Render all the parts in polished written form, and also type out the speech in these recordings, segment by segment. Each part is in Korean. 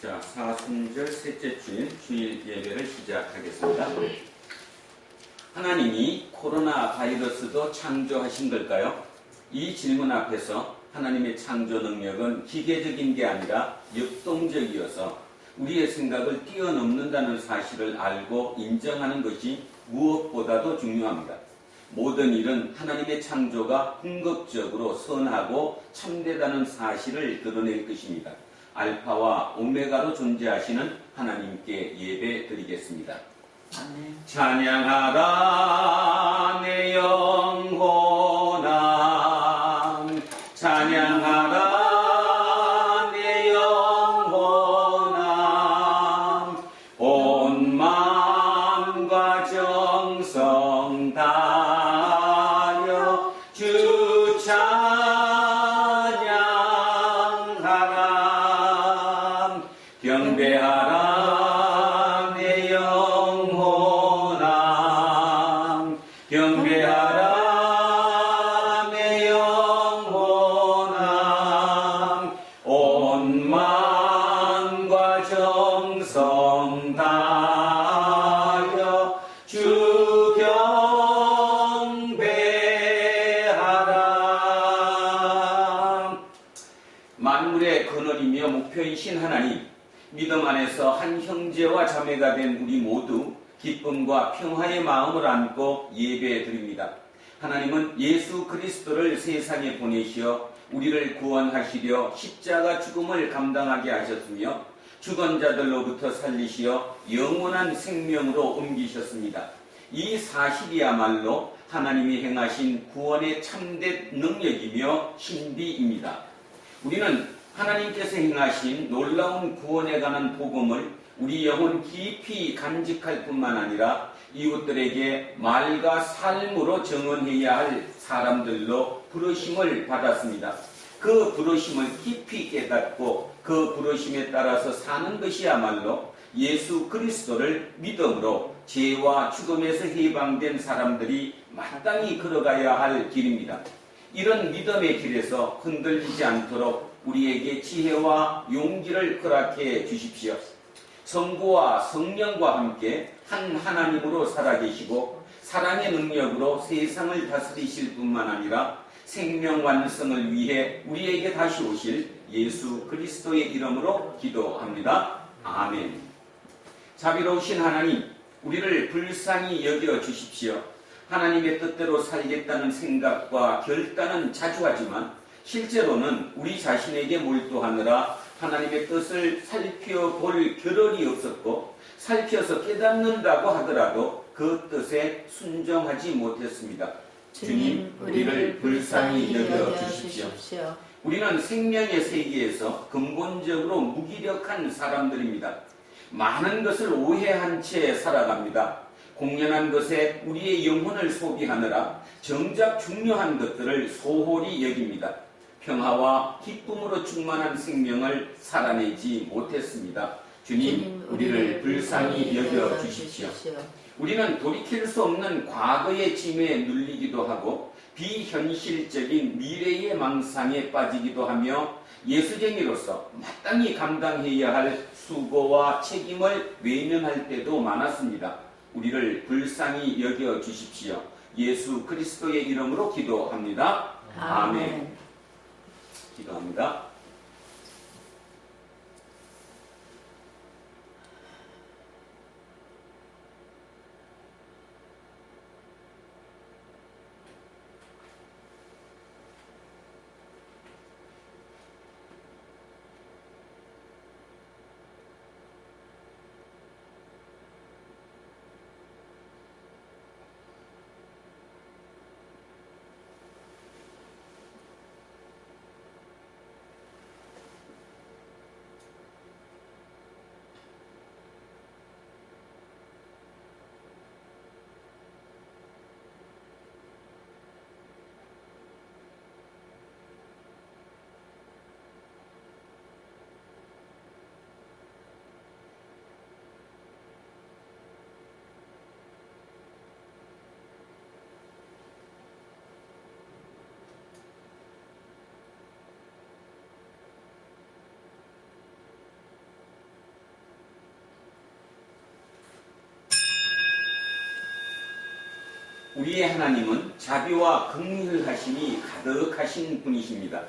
자, 사순절 셋째 주일 주일 예배를 시작하겠습니다. 하나님이 코로나 바이러스도 창조하신 걸까요? 이 질문 앞에서 하나님의 창조 능력은 기계적인 게 아니라 역동적이어서 우리의 생각을 뛰어넘는다는 사실을 알고 인정하는 것이 무엇보다도 중요합니다. 모든 일은 하나님의 창조가 궁극적으로 선하고 참되다는 사실을 드러낼 것입니다. 알파와 오메가로 존재하시는 하나님께 예배 드리겠습니다. 아멘. 찬양하라 내 영혼아, 찬양하라 내 영혼아, 온 마음과 정성 다하여 주 찬양하라. 경배하라 내 영혼아, 경배하라 내 영혼아, 온 마음과 정성 다하여 주 경배하라. 만물의 근원이며 목표이신 하나님, 믿음 안에서 한 형제와 자매가 된 우리 모두 기쁨과 평화의 마음을 안고 예배 드립니다. 하나님은 예수 그리스도를 세상에 보내시어 우리를 구원하시려 십자가 죽음을 감당하게 하셨으며 죽은 자들로부터 살리시어 영원한 생명으로 옮기셨습니다. 이 사실이야말로 하나님이 행하신 구원의 참된 능력이며 신비입니다. 우리는 하나님께서 행하신 놀라운 구원에 관한 복음을 우리 영혼 깊이 간직할 뿐만 아니라 이웃들에게 말과 삶으로 증언해야 할 사람들로 부르심을 받았습니다. 그 부르심을 깊이 깨닫고 그 부르심에 따라서 사는 것이야말로 예수 그리스도를 믿음으로 죄와 죽음에서 해방된 사람들이 마땅히 걸어가야 할 길입니다. 이런 믿음의 길에서 흔들리지 않도록 우리에게 지혜와 용기를 허락해 주십시오. 성부와 성령과 함께 한 하나님으로 살아계시고 사랑의 능력으로 세상을 다스리실 뿐만 아니라 생명 완성을 위해 우리에게 다시 오실 예수 그리스도의 이름으로 기도합니다. 아멘. 자비로우신 하나님, 우리를 불쌍히 여겨 주십시오. 하나님의 뜻대로 살겠다는 생각과 결단은 자주 하지만 실제로는 우리 자신에게 몰두하느라 하나님의 뜻을 살펴볼 겨를이 없었고 살펴서 깨닫는다고 하더라도 그 뜻에 순종하지 못했습니다. 주님, 우리를 불쌍히 여겨 주십시오. 우리는 생명의 세계에서 근본적으로 무기력한 사람들입니다. 많은 것을 오해한 채 살아갑니다. 공연한 것에 우리의 영혼을 소비하느라 정작 중요한 것들을 소홀히 여깁니다. 평화와 기쁨으로 충만한 생명을 살아내지 못했습니다. 주님, 우리를 불쌍히 여겨 주십시오. 우리는 돌이킬 수 없는 과거의 짐에 눌리기도 하고 비현실적인 미래의 망상에 빠지기도 하며 예수쟁이로서 마땅히 감당해야 할 수고와 책임을 외면할 때도 많았습니다. 우리를 불쌍히 여겨 주십시오. 예수 그리스도의 이름으로 기도합니다. 아멘. 기도합니다. 우리의 하나님은 자비와 긍휼하심이 가득하신 분이십니다.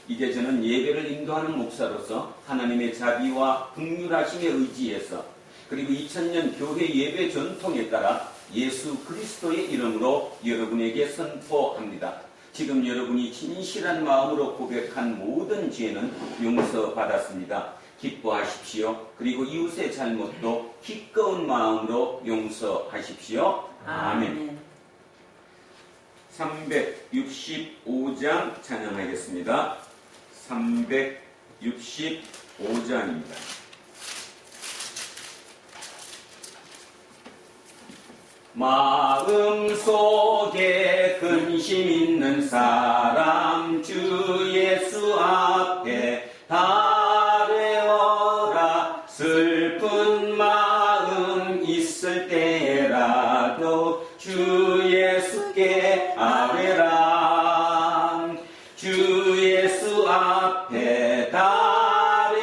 이제 저는 예배를 인도하는 목사로서 하나님의 자비와 긍휼하심에 의지해서 그리고 2000년 교회 예배 전통에 따라 예수 그리스도의 이름으로 여러분에게 선포합니다. 지금 여러분이 진실한 마음으로 고백한 모든 죄는 용서받았습니다. 기뻐하십시오. 그리고 이웃의 잘못도 기꺼운 마음으로 용서하십시오. 아멘. 365장 찬양하겠습니다. 365장입니다. 마음속에 근심 있는 사람 주 예수 앞에 아뢰어라. 슬픈 마음 있을 때라도 주 예수께 아뢰라. 주 예수 앞에 아뢰어라.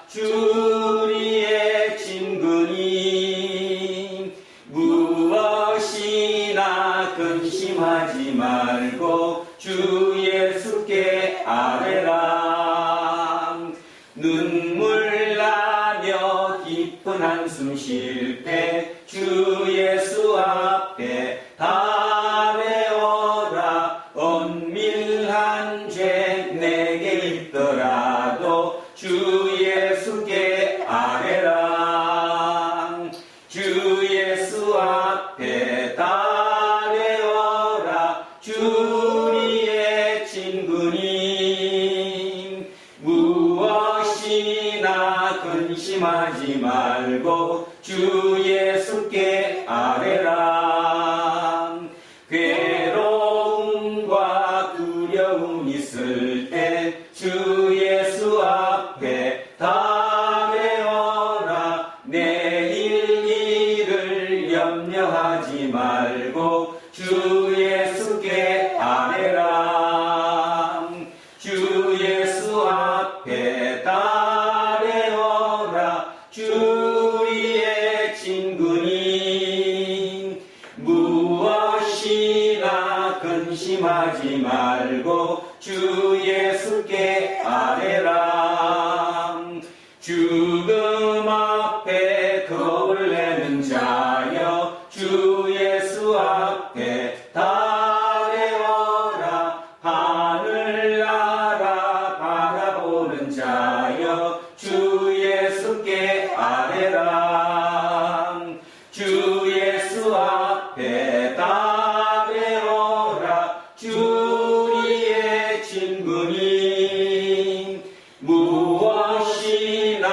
주리의 친구니 무엇이나 근심하지 말고 주 예수께 아뢰라. 눈물 나며 깊은 한숨 쉴 때 주 예수 앞에 아뢰어라. 은밀한 죄 내게 있더라도 주 예수께 아뢰라. 주 예수 앞에 아뢰어라. 주리의 친구니 무엇이나 근심하지 말고 주 예수께 아뢰라. 괴로움과 두려움 있을 때 주 예수 앞에 아뢰어라. 내일 일을 염려하지 말고 주 예수께 아뢰라. 주 예수 앞에 아뢰어라. 주리의 친구니 무엇이나 근심하지 말고 주 예수께 아뢰라. 죽음 앞에 겁을 내는 자여 주 예수 앞에 아뢰어라. 하늘나라 바라보는 자여 주 예수께 아뢰라. 주 예수 앞에 아뢰어라. 주리의 친구니 무엇이나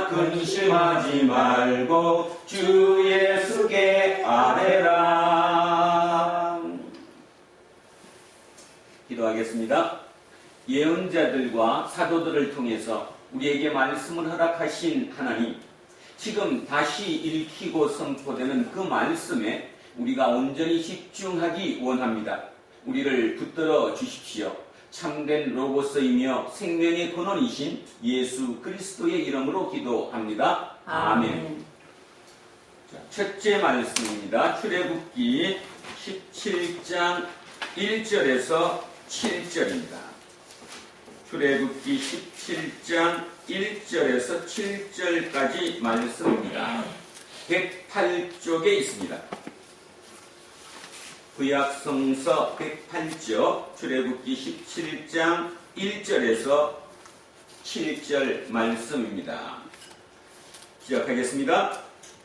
근심하지 말고 주 예수께 아뢰라. 기도하겠습니다. 예언자들과 사도들을 통해서 우리에게 말씀을 허락하신 하나님, 지금 다시 읽히고 선포되는 그 말씀에 우리가 온전히 집중하기 원합니다. 우리를 붙들어 주십시오. 참된 로고스이며 생명의 근원이신 예수 그리스도의 이름으로 기도합니다. 아멘. 자, 첫째 말씀입니다. 출애굽기 17장 1절에서 7절입니다. 출애굽기 17장 1절에서 7절까지 말씀입니다. 108쪽에 있습니다. 구약성서 108쪽 출애굽기 17장 1절에서 7절 말씀입니다. 시작하겠습니다.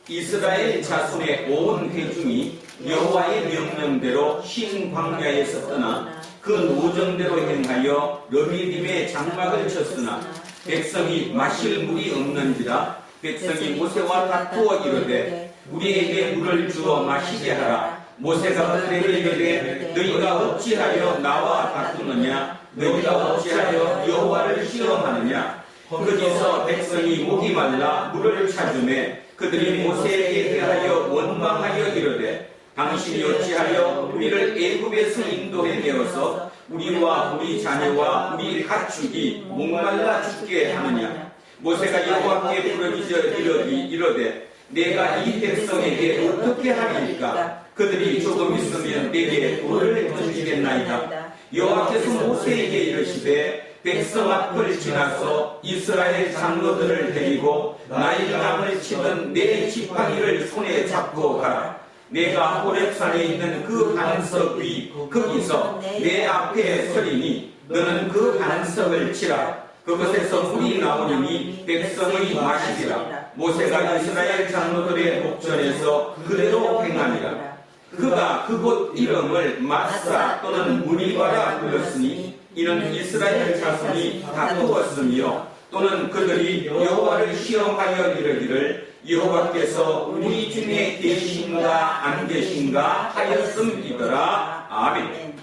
이스라엘 자손의 온 회중이 여호와의 명령대로 흰 광야에서 떠나 그 노정대로 행하여 르비딤에 장막을 쳤으나 백성이 마실 물이 없는지라. 백성이 모세와 다투어 이르되 우리에게 물을 주어 마시게 하라. 모세가 그들에게 이르되 너희가 어찌하여 나와 다투느냐. 너희가 어찌하여 여호와를 시험하느냐. 거기서 백성이 목이 말라 물을 찾으매 그들이 모세에게 대하여 원망하여 이르되 당신이 어찌하여 우리를 애굽에서 인도해 내어서 우리와 우리 자녀와 우리 가축이 목말라 죽게 하느냐. 모세가 여호와께 부르짖어 이르되 내가 이 백성에게 어떻게 하리이까. 그들이 조금 있으면 내게 돌을 던지겠나이다. 여호와께서 모세에게 이르시되 백성 앞을 지나서 이스라엘 장로들을 데리고 나일강을 치던 내 지팡이를 손에 잡고 가라. 내가 호렙산에 있는 그 반석 위 거기서 내 앞에 서리니 너는 그 반석을 치라. 그것에서 물이 나오니 백성의 마시리라. 모세가 이스라엘 장로들의 목전에서 그대로 행하니라. 그가 그곳 이름을 마사 또는 무리바라 불렀으니 이는 이스라엘 자손이 다투었으며 또는 그들이 여호와를 시험하여 이르기를 여호와께서 우리 중에 계신가 안 계신가 하였음이더라. 아멘.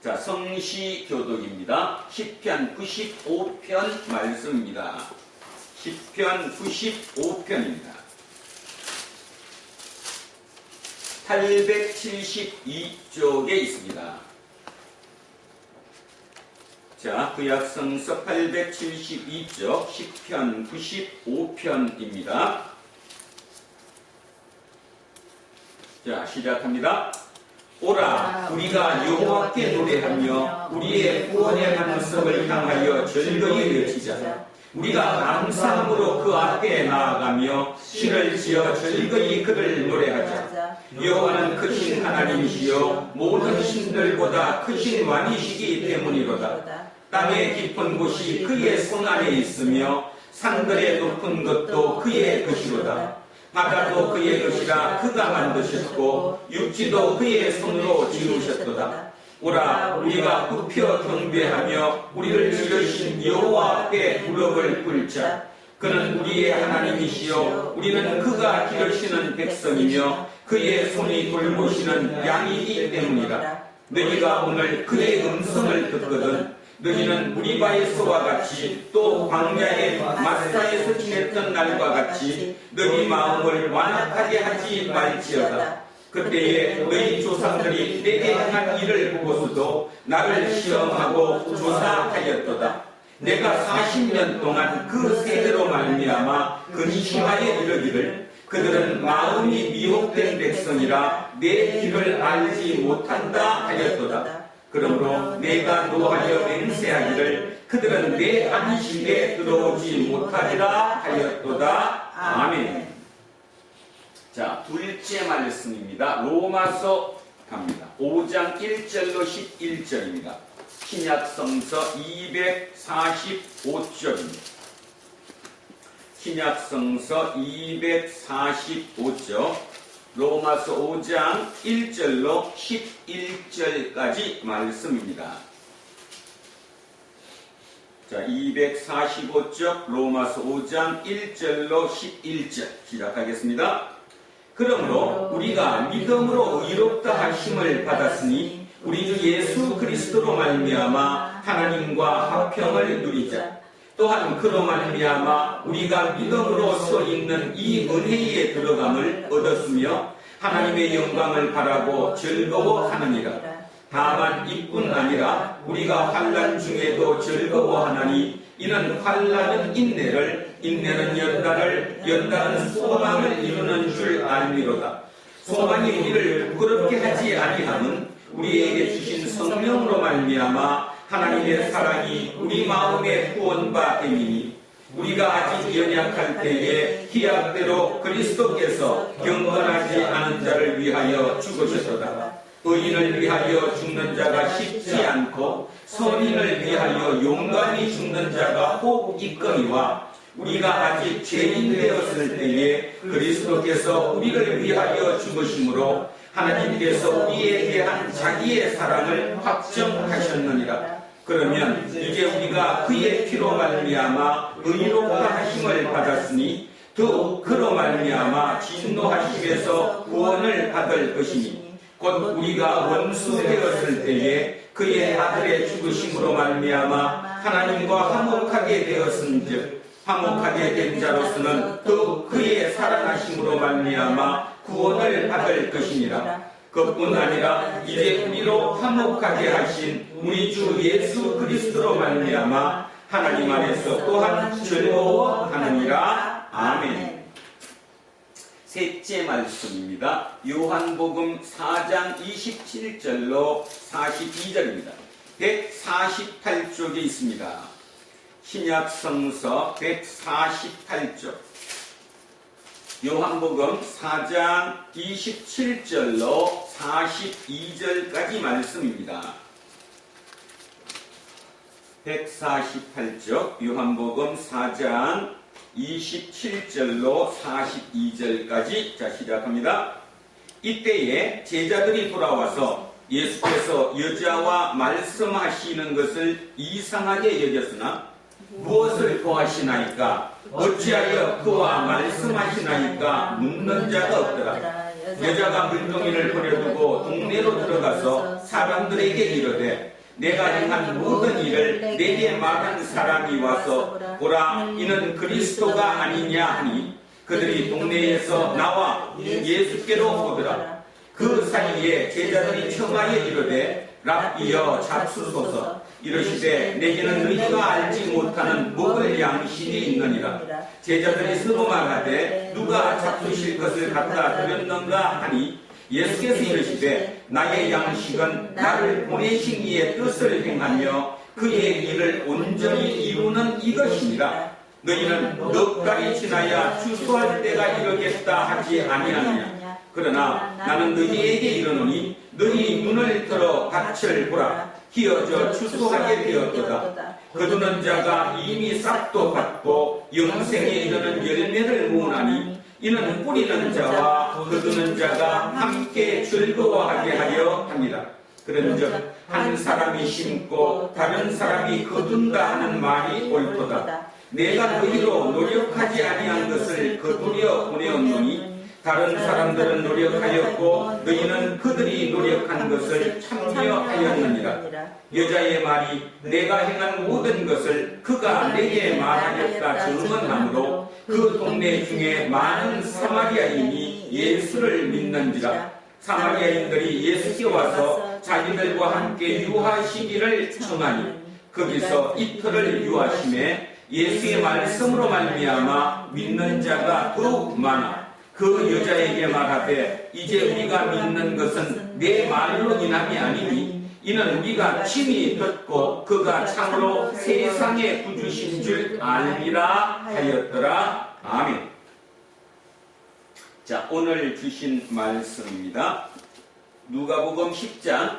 자, 성시교독입니다. 시편 95편 말씀입니다. 시편 95편입니다. 872쪽에 있습니다. 자, 구약성서 872쪽 시편 95편입니다. 자, 시작합니다. 오라, 우리가 여호와께 노래하며 우리의 구원의 반석을 향하여 즐거이 외치자. 우리가 감사함으로 그 앞에 나아가며 신을 지어 즐거이 그를 노래하자. 여호와는 크신 하나님이시요 모든 신들보다 크신 왕이시기 때문이로다. 땅의 깊은 곳이 그의 손 안에 있으며 산들의 높은 것도 그의 것이로다. 바다도 그의 것이라 그가 만드셨고 육지도 그의 손으로 지으셨도다. 오라, 우리가 굽혀 경배하며 우리를 지으신 여호와 앞에 무릎을 꿇자. 그는 우리의 하나님이시요 우리는 그가 기르시는 백성이며 그의 손이 돌보시는 양이기 때문이라. 너희가 오늘 그의 음성을 듣거든 너희는 무리바에서와 같이 또 광야의 마사에서 지냈던 날과 같이 너희 마음을 완악하게 하지 말지어다. 그때에 너희 조상들이 내게 행한 일을 보고서도 나를 시험하고 조사하였도다. 내가 40년 동안 그 세대로 말미암아 근심하여 이르기를 그들은 마음이 미혹된 백성이라 내 길을 알지 못한다 하였도다. 그러므로 내가 노하여 맹세하기를 그들은 내 안식에 들어오지 못하리라 하였도다. 아멘. 자, 둘째 말씀입니다. 로마서 갑니다. 5장 1절로 11절입니다. 신약성서 245쪽입니다. 신약성서 245쪽 로마서 5장 1절로 11절까지 말씀입니다. 자, 245쪽 로마서 5장 1절로 11절 시작하겠습니다. 그러므로 우리가 믿음으로 의롭다 하심을 받았으니 우리 주 예수 그리스도로 말미암아 하나님과 화평을 누리자. 또한 그로 말미암아 우리가 믿음으로 서 있는 이 은혜에 들어감을 얻었으며 하나님의 영광을 바라고 즐거워하느니라. 다만 이뿐 아니라 우리가 환난 중에도 즐거워하나니 이는 환난은 인내를, 인내는 연단을, 연단은 소망을 이루는 줄 알미로다. 소망이 우리를 부끄럽게 하지 아니함은 우리에게 주신 성령으로 말미암아 하나님의 사랑이 우리 마음에 구원바 됨이니 우리가 아직 연약할 때에 기약대로 그리스도께서 경건하지 않은 자를 위하여 죽으셨도다. 의인을 위하여 죽는 자가 쉽지 않고 선인을 위하여 용감히 죽는 자가 혹 있거니와 우리가 아직 죄인 되었을 때에 그리스도께서 우리를 위하여 죽으심으로 하나님께서 우리에 대한 자기의 사랑을 확정하셨느니라. 그러면 이제 우리가 그의 피로 말미암아 의롭다 하심을 받았으니 또 그로 말미암아 진노하심에서 구원을 받을 것이니 곧 우리가 원수 되었을 때에 그의 아들의 죽으심으로 말미암아 하나님과 화목하게 되었은즉 화목하게 된 자로서는 또 그의 살아나심으로 말미암아 구원을 받을 것이니라. 그뿐 아니라 이제 우리로 화목하게 하신 우리 주 예수 그리스도로 말미암아 하나님 안에서 또한 즐거워하느니라. 아멘. 셋째 말씀입니다. 요한복음 4장 27절로 42절입니다. 148쪽에 있습니다. 신약 성서 148쪽. 요한복음 4장 27절로 42절까지 말씀입니다. 148쪽 요한복음 4장 27절로 42절까지 자 시작합니다. 이때에 제자들이 돌아와서 예수께서 여자와 말씀하시는 것을 이상하게 여겼으나 무엇을 고하시나이까 어찌하여 그와 말씀하시나이까 묻는 자가 없더라. 여자가 물동이를 버려두고 동네로 들어가서 사람들에게 이르되 내가 행한 모든 일을 내게 말한 사람이 와서 보라 이는 그리스도가 아니냐 하니 그들이 동네에서 나와 예수께로 오더라. 그 사이에 제자들이 청하여 이르되 랍비여 잡수소서 이르시되 내게는 너희가 알지 못하는 먹을 양식이 있느니라. 제자들이 서로 말하되 누가 잡수실 것을 갖다 드렸는가 하니 예수께서 이르시되 나의 양식은 나를 보내신 이의 뜻을 행하며 그의 일을 온전히 이루는 이것이니라. 너희는 넉 달이 지나야 추수할 때가 이르겠다 하지 아니하느냐. 그러나 나는 너희에게 이르노니 너희 눈을 들어 밭을 보라. 희어져 추수하게 되었도다. 거두는 자가 이미 싹도 받고 영생에 이르는 열매를 모으나니 이는 뿌리는 자와 거두는 자가 함께 즐거워하게 하려 합니다. 그런즉 한 사람이 심고 다른 사람이 거둔다 하는 말이 옳도다. 내가 너희로 노력하지 아니한 것을 거두려 보내었노니 다른 사람들은 노력하였고 너희는 그들이 노력한 것을 참여하였느니라. 여자의 말이 내가 행한 모든 것을 그가 내게 말하였다 증언하므로 그 동네 중에 많은 사마리아인이 예수를 믿는지라. 사마리아인들이 예수께 와서 자기들과 함께 유하시기를 청하니 거기서 이틀을 유하심에 예수의 말씀으로 말미암아 믿는 자가 더욱 많아. 그 여자에게 말하되 이제 우리가 믿는 것은 내 말로 인함이 아니니 이는 우리가 친히 듣고 그가 참으로 세상의 구주신 줄 알리라 하였더라. 아멘. 자, 오늘 주신 말씀입니다. 누가복음 10장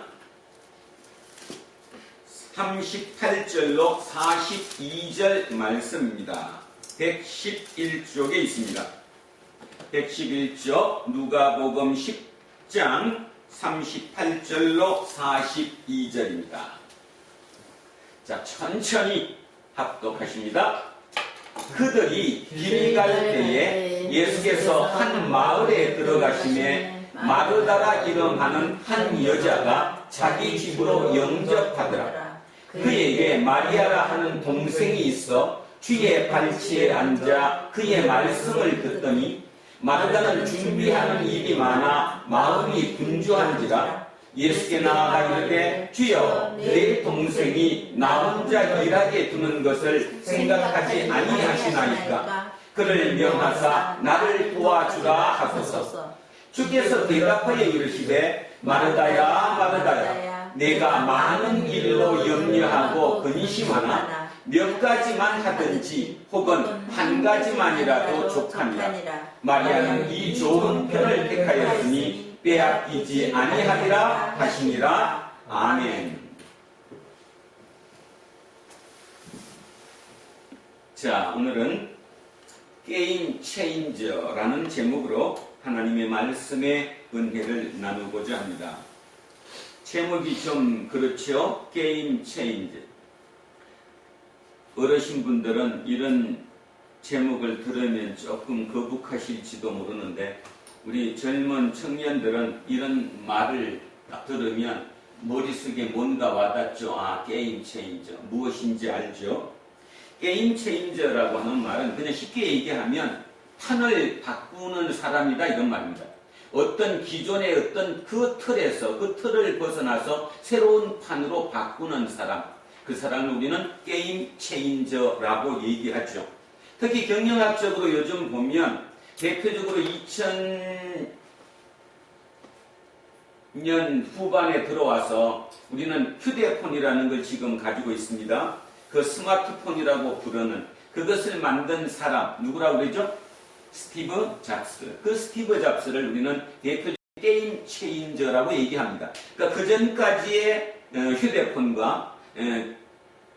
38절로 42절 말씀입니다. 111쪽에 있습니다. 111쪽 누가복음 10장 38절로 42절입니다. 자, 천천히 합독하십니다. 그들이 길 갈 때에 예수께서 한 마을에 들어가심에 마르다라 이름하는 한 여자가 자기 집으로 영접하더라. 그에게 마리아라 하는 동생이 있어 주의 발치에 앉아 그의 말씀을 듣더니 마르다는 준비하는 일이 많아 마음이 분주한지라. 예수께 나아가 이르되 주여 내 동생이 나 혼자 일하게 두는 것을 생각하지 아니하시나이까. 그를 명하사 나를 도와주라 하소서. 주께서 대답하여 이르시되 마르다야 마르다야 내가 많은 일로 염려하고 근심하나 몇 가지만 하든지 혹은 한 가지만이라도 족하니라. 마리아는 이 좋은 편을 택하였으니 빼앗기지 아니하리라 하시니라. 아멘. 자, 오늘은 게임 체인저라는 제목으로 하나님의 말씀의 은혜를 나누고자 합니다. 제목이 좀 그렇죠? 게임 체인저. 어르신분들은 이런 제목을 들으면 조금 거북하실지도 모르는데 우리 젊은 청년들은 이런 말을 딱 들으면 머릿속에 뭔가 와닿죠. 아, 게임 체인저. 무엇인지 알죠? 게임 체인저라고 하는 말은 그냥 쉽게 얘기하면 판을 바꾸는 사람이다 이런 말입니다. 어떤 기존의 어떤 그 틀에서 그 틀을 벗어나서 새로운 판으로 바꾸는 사람, 그 사람을 우리는 게임 체인저라고 얘기하죠. 특히 경영학적으로 요즘 보면 대표적으로 2000년 후반에 들어와서 우리는 휴대폰이라는 걸 지금 가지고 있습니다. 그 스마트폰이라고 부르는 그것을 만든 사람 누구라고 그러죠? 스티브 잡스. 그 스티브 잡스를 우리는 대표적인 게임 체인저라고 얘기합니다. 그러니까 그 전까지의 휴대폰과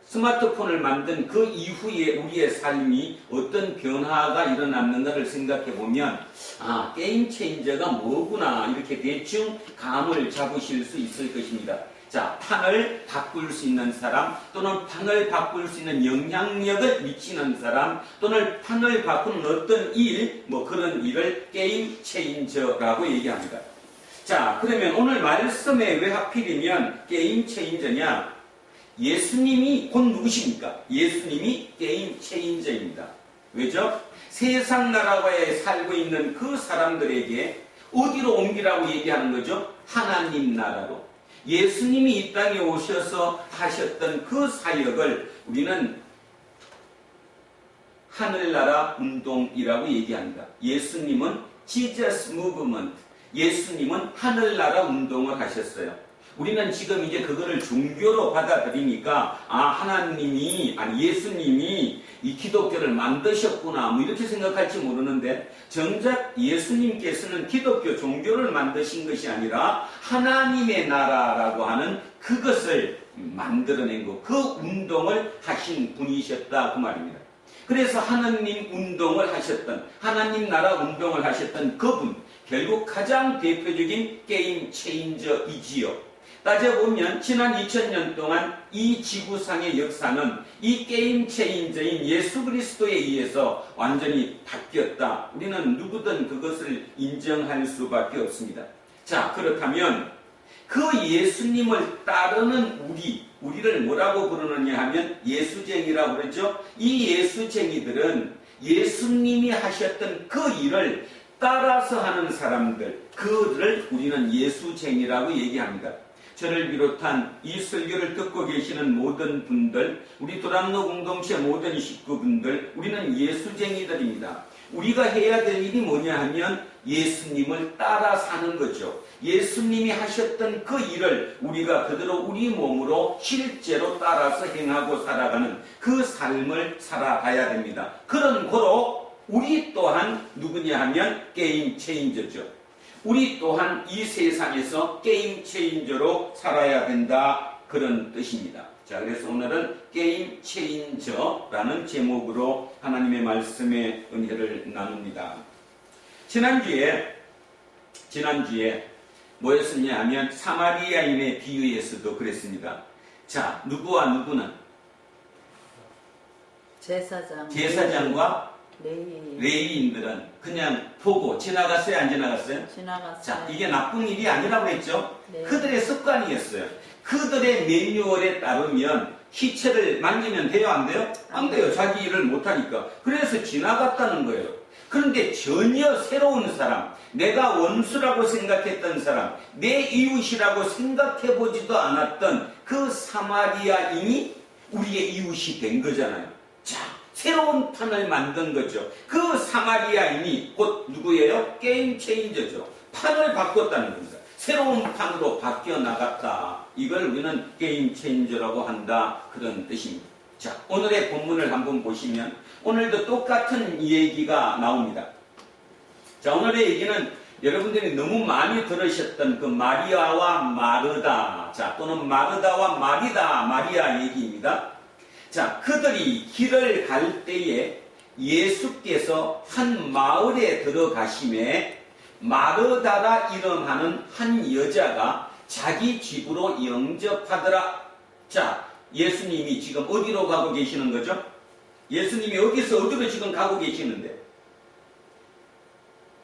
스마트폰을 만든 그 이후에 우리의 삶이 어떤 변화가 일어났는가를 생각해 보면 게임 체인저가 뭐구나 이렇게 대충 감을 잡으실 수 있을 것입니다. 자, 판을 바꿀 수 있는 사람 또는 판을 바꿀 수 있는 영향력을 미치는 사람 또는 판을 바꾸는 어떤 일, 뭐 그런 일을 게임 체인저라고 얘기합니다. 자, 그러면 오늘 말씀에 왜 하필이면 게임 체인저냐? 예수님이 곧 누구십니까? 예수님이 게임 체인저입니다. 왜죠? 세상 나라에 살고 있는 그 사람들에게 어디로 옮기라고 얘기하는 거죠? 하나님 나라로. 예수님이 이 땅에 오셔서 하셨던 그 사역을 우리는 하늘나라 운동이라고 얘기합니다. 예수님은 Jesus Movement, 예수님은 하늘나라 운동을 하셨어요. 우리는 지금 이제 그거를 종교로 받아들이니까 하나님이 예수님이 이 기독교를 만드셨구나 뭐 이렇게 생각할지 모르는데 정작 예수님께서는 기독교 종교를 만드신 것이 아니라 하나님의 나라라고 하는 그것을 만들어낸 거, 그 운동을 하신 분이셨다 그 말입니다. 그래서 하나님 운동을 하셨던, 하나님 나라 운동을 하셨던 그분, 결국 가장 대표적인 게임 체인저이지요. 따져보면 지난 2000년 동안 이 지구상의 역사는 이 게임 체인저인 예수 그리스도에 의해서 완전히 바뀌었다. 우리는 누구든 그것을 인정할 수밖에 없습니다. 자, 그렇다면 그 예수님을 따르는 우리를 뭐라고 부르느냐 하면 예수쟁이라고 그러죠. 이 예수쟁이들은 예수님이 하셨던 그 일을 따라서 하는 사람들, 그들을 우리는 예수쟁이라고 얘기합니다. 저를 비롯한 이 설교를 듣고 계시는 모든 분들, 우리 도람로 공동체 모든 식구분들, 우리는 예수쟁이들입니다. 우리가 해야 될 일이 뭐냐 하면 예수님을 따라 사는 거죠. 예수님이 하셨던 그 일을 우리가 그대로 우리 몸으로 실제로 따라서 행하고 살아가는 그 삶을 살아가야 됩니다. 그런 거로 우리 또한 누구냐 하면 게임 체인저죠. 우리 또한 이 세상에서 게임 체인저로 살아야 된다 그런 뜻입니다. 자, 그래서 오늘은 게임 체인저라는 제목으로 하나님의 말씀의 은혜를 나눕니다. 지난주에 뭐였었냐 하면 사마리아인의 비유에서도 그랬습니다. 자, 누구와 누구는? 제사장과 레위인들은 그냥 보고 지나갔어요? 안 지나갔어요? 지나갔어요. 자, 이게 나쁜 일이 아니라고 했죠? 네. 그들의 습관이었어요. 그들의 매뉴얼에 따르면 시체를 만지면 돼요? 안 돼요? 안 돼요. 자기 일을 못하니까. 그래서 지나갔다는 거예요. 그런데 전혀 새로운 사람, 내가 원수라고 생각했던 사람, 내 이웃이라고 생각해보지도 않았던 그 사마리아인이 우리의 이웃이 된 거잖아요. 자, 새로운 판을 만든 거죠. 그 사마리아인이 곧 누구예요? 게임 체인저죠. 판을 바꿨다는 겁니다. 새로운 판으로 바뀌어 나갔다. 이걸 우리는 게임 체인저라고 한다. 그런 뜻입니다. 자, 오늘의 본문을 한번 보시면 오늘도 똑같은 얘기가 나옵니다. 자, 오늘의 얘기는 여러분들이 너무 많이 들으셨던 그 마리아와 마르다, 자, 또는 마르다와 마리다, 마리아 얘기입니다. 자, 그들이 길을 갈 때에 예수께서 한 마을에 들어가심에 마르다라 이름하는 한 여자가 자기 집으로 영접하더라. 자, 예수님이 지금 어디로 가고 계시는 거죠? 예수님이 여기서 어디로 지금 가고 계시는데?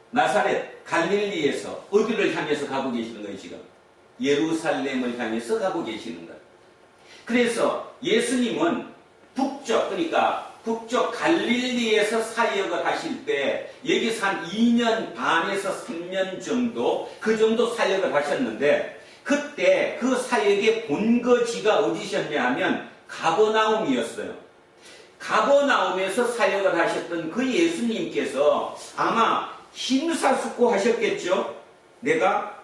나사렛, 갈릴리에서 어디를 향해서 가고 계시는 거예요, 지금? 예루살렘을 향해서 가고 계시는 거예요. 그래서 예수님은 그러니까 북쪽 갈릴리에서 사역을 하실 때 여기서 한 2년 반에서 3년 정도 그 정도 사역을 하셨는데 그때 그 사역의 본거지가 어디셨냐 하면 가버나움이었어요. 가버나움에서 사역을 하셨던 그 예수님께서 아마 심사숙고하셨겠죠. 내가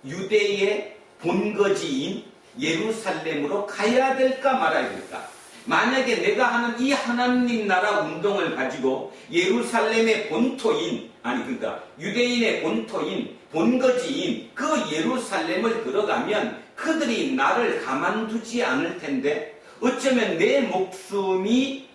유대의 본거지인 예루살렘으로 가야 될까 말아야 될까. 만약에 내가 하는 이 하나님 나라 운동을 가지고 예루살렘의 본토인, 아니 그러니까 유대인의 본토인 본거지인 그 예루살렘을 들어가면 그들이 나를 가만두지 않을 텐데 어쩌면 내 목숨이,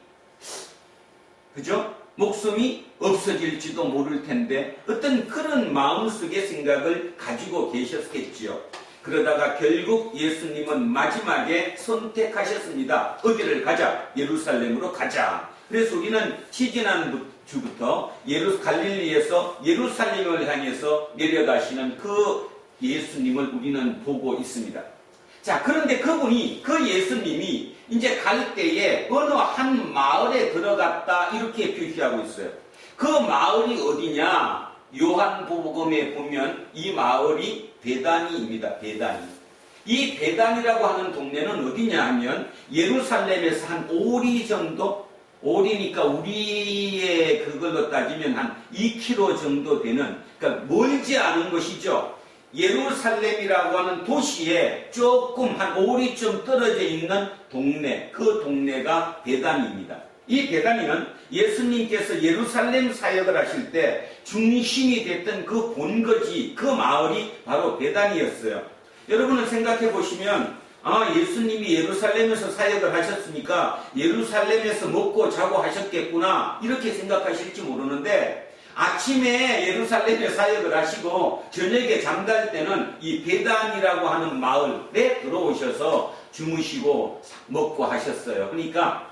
그죠? 목숨이 없어질지도 모를 텐데 어떤 그런 마음속의 생각을 가지고 계셨겠지요. 그러다가 결국 예수님은 마지막에 선택하셨습니다. 어디를 가자? 예루살렘으로 가자. 그래서 우리는 지지난 주부터 갈릴리에서 예루살렘을 향해서 내려가시는 그 예수님을 우리는 보고 있습니다. 자, 그런데 그 예수님이 이제 갈 때에 어느 한 마을에 들어갔다 이렇게 표시하고 있어요. 그 마을이 어디냐? 요한복음에 보면 이 마을이 베다니입니다. 베다니. 이 베다니라고 하는 동네는 어디냐 하면 예루살렘에서 한 5리 정도, 5리니까 우리의 그걸로 따지면 한 2km 정도 되는, 그러니까 멀지 않은 것이죠. 예루살렘이라고 하는 도시에 조금 한 5리쯤 떨어져 있는 동네, 그 동네가 베다니입니다. 이 베다니는 예수님께서 예루살렘 사역을 하실 때 중심이 됐던 그 본거지, 그 마을이 바로 베다니였어요. 여러분은 생각해 보시면 예수님이 예루살렘에서 사역을 하셨으니까 예루살렘에서 먹고 자고 하셨겠구나 이렇게 생각하실지 모르는데 아침에 예루살렘에 사역을 하시고 저녁에 잠잘 때는 이 베단이라고 하는 마을에 들어오셔서 주무시고 먹고 하셨어요. 그러니까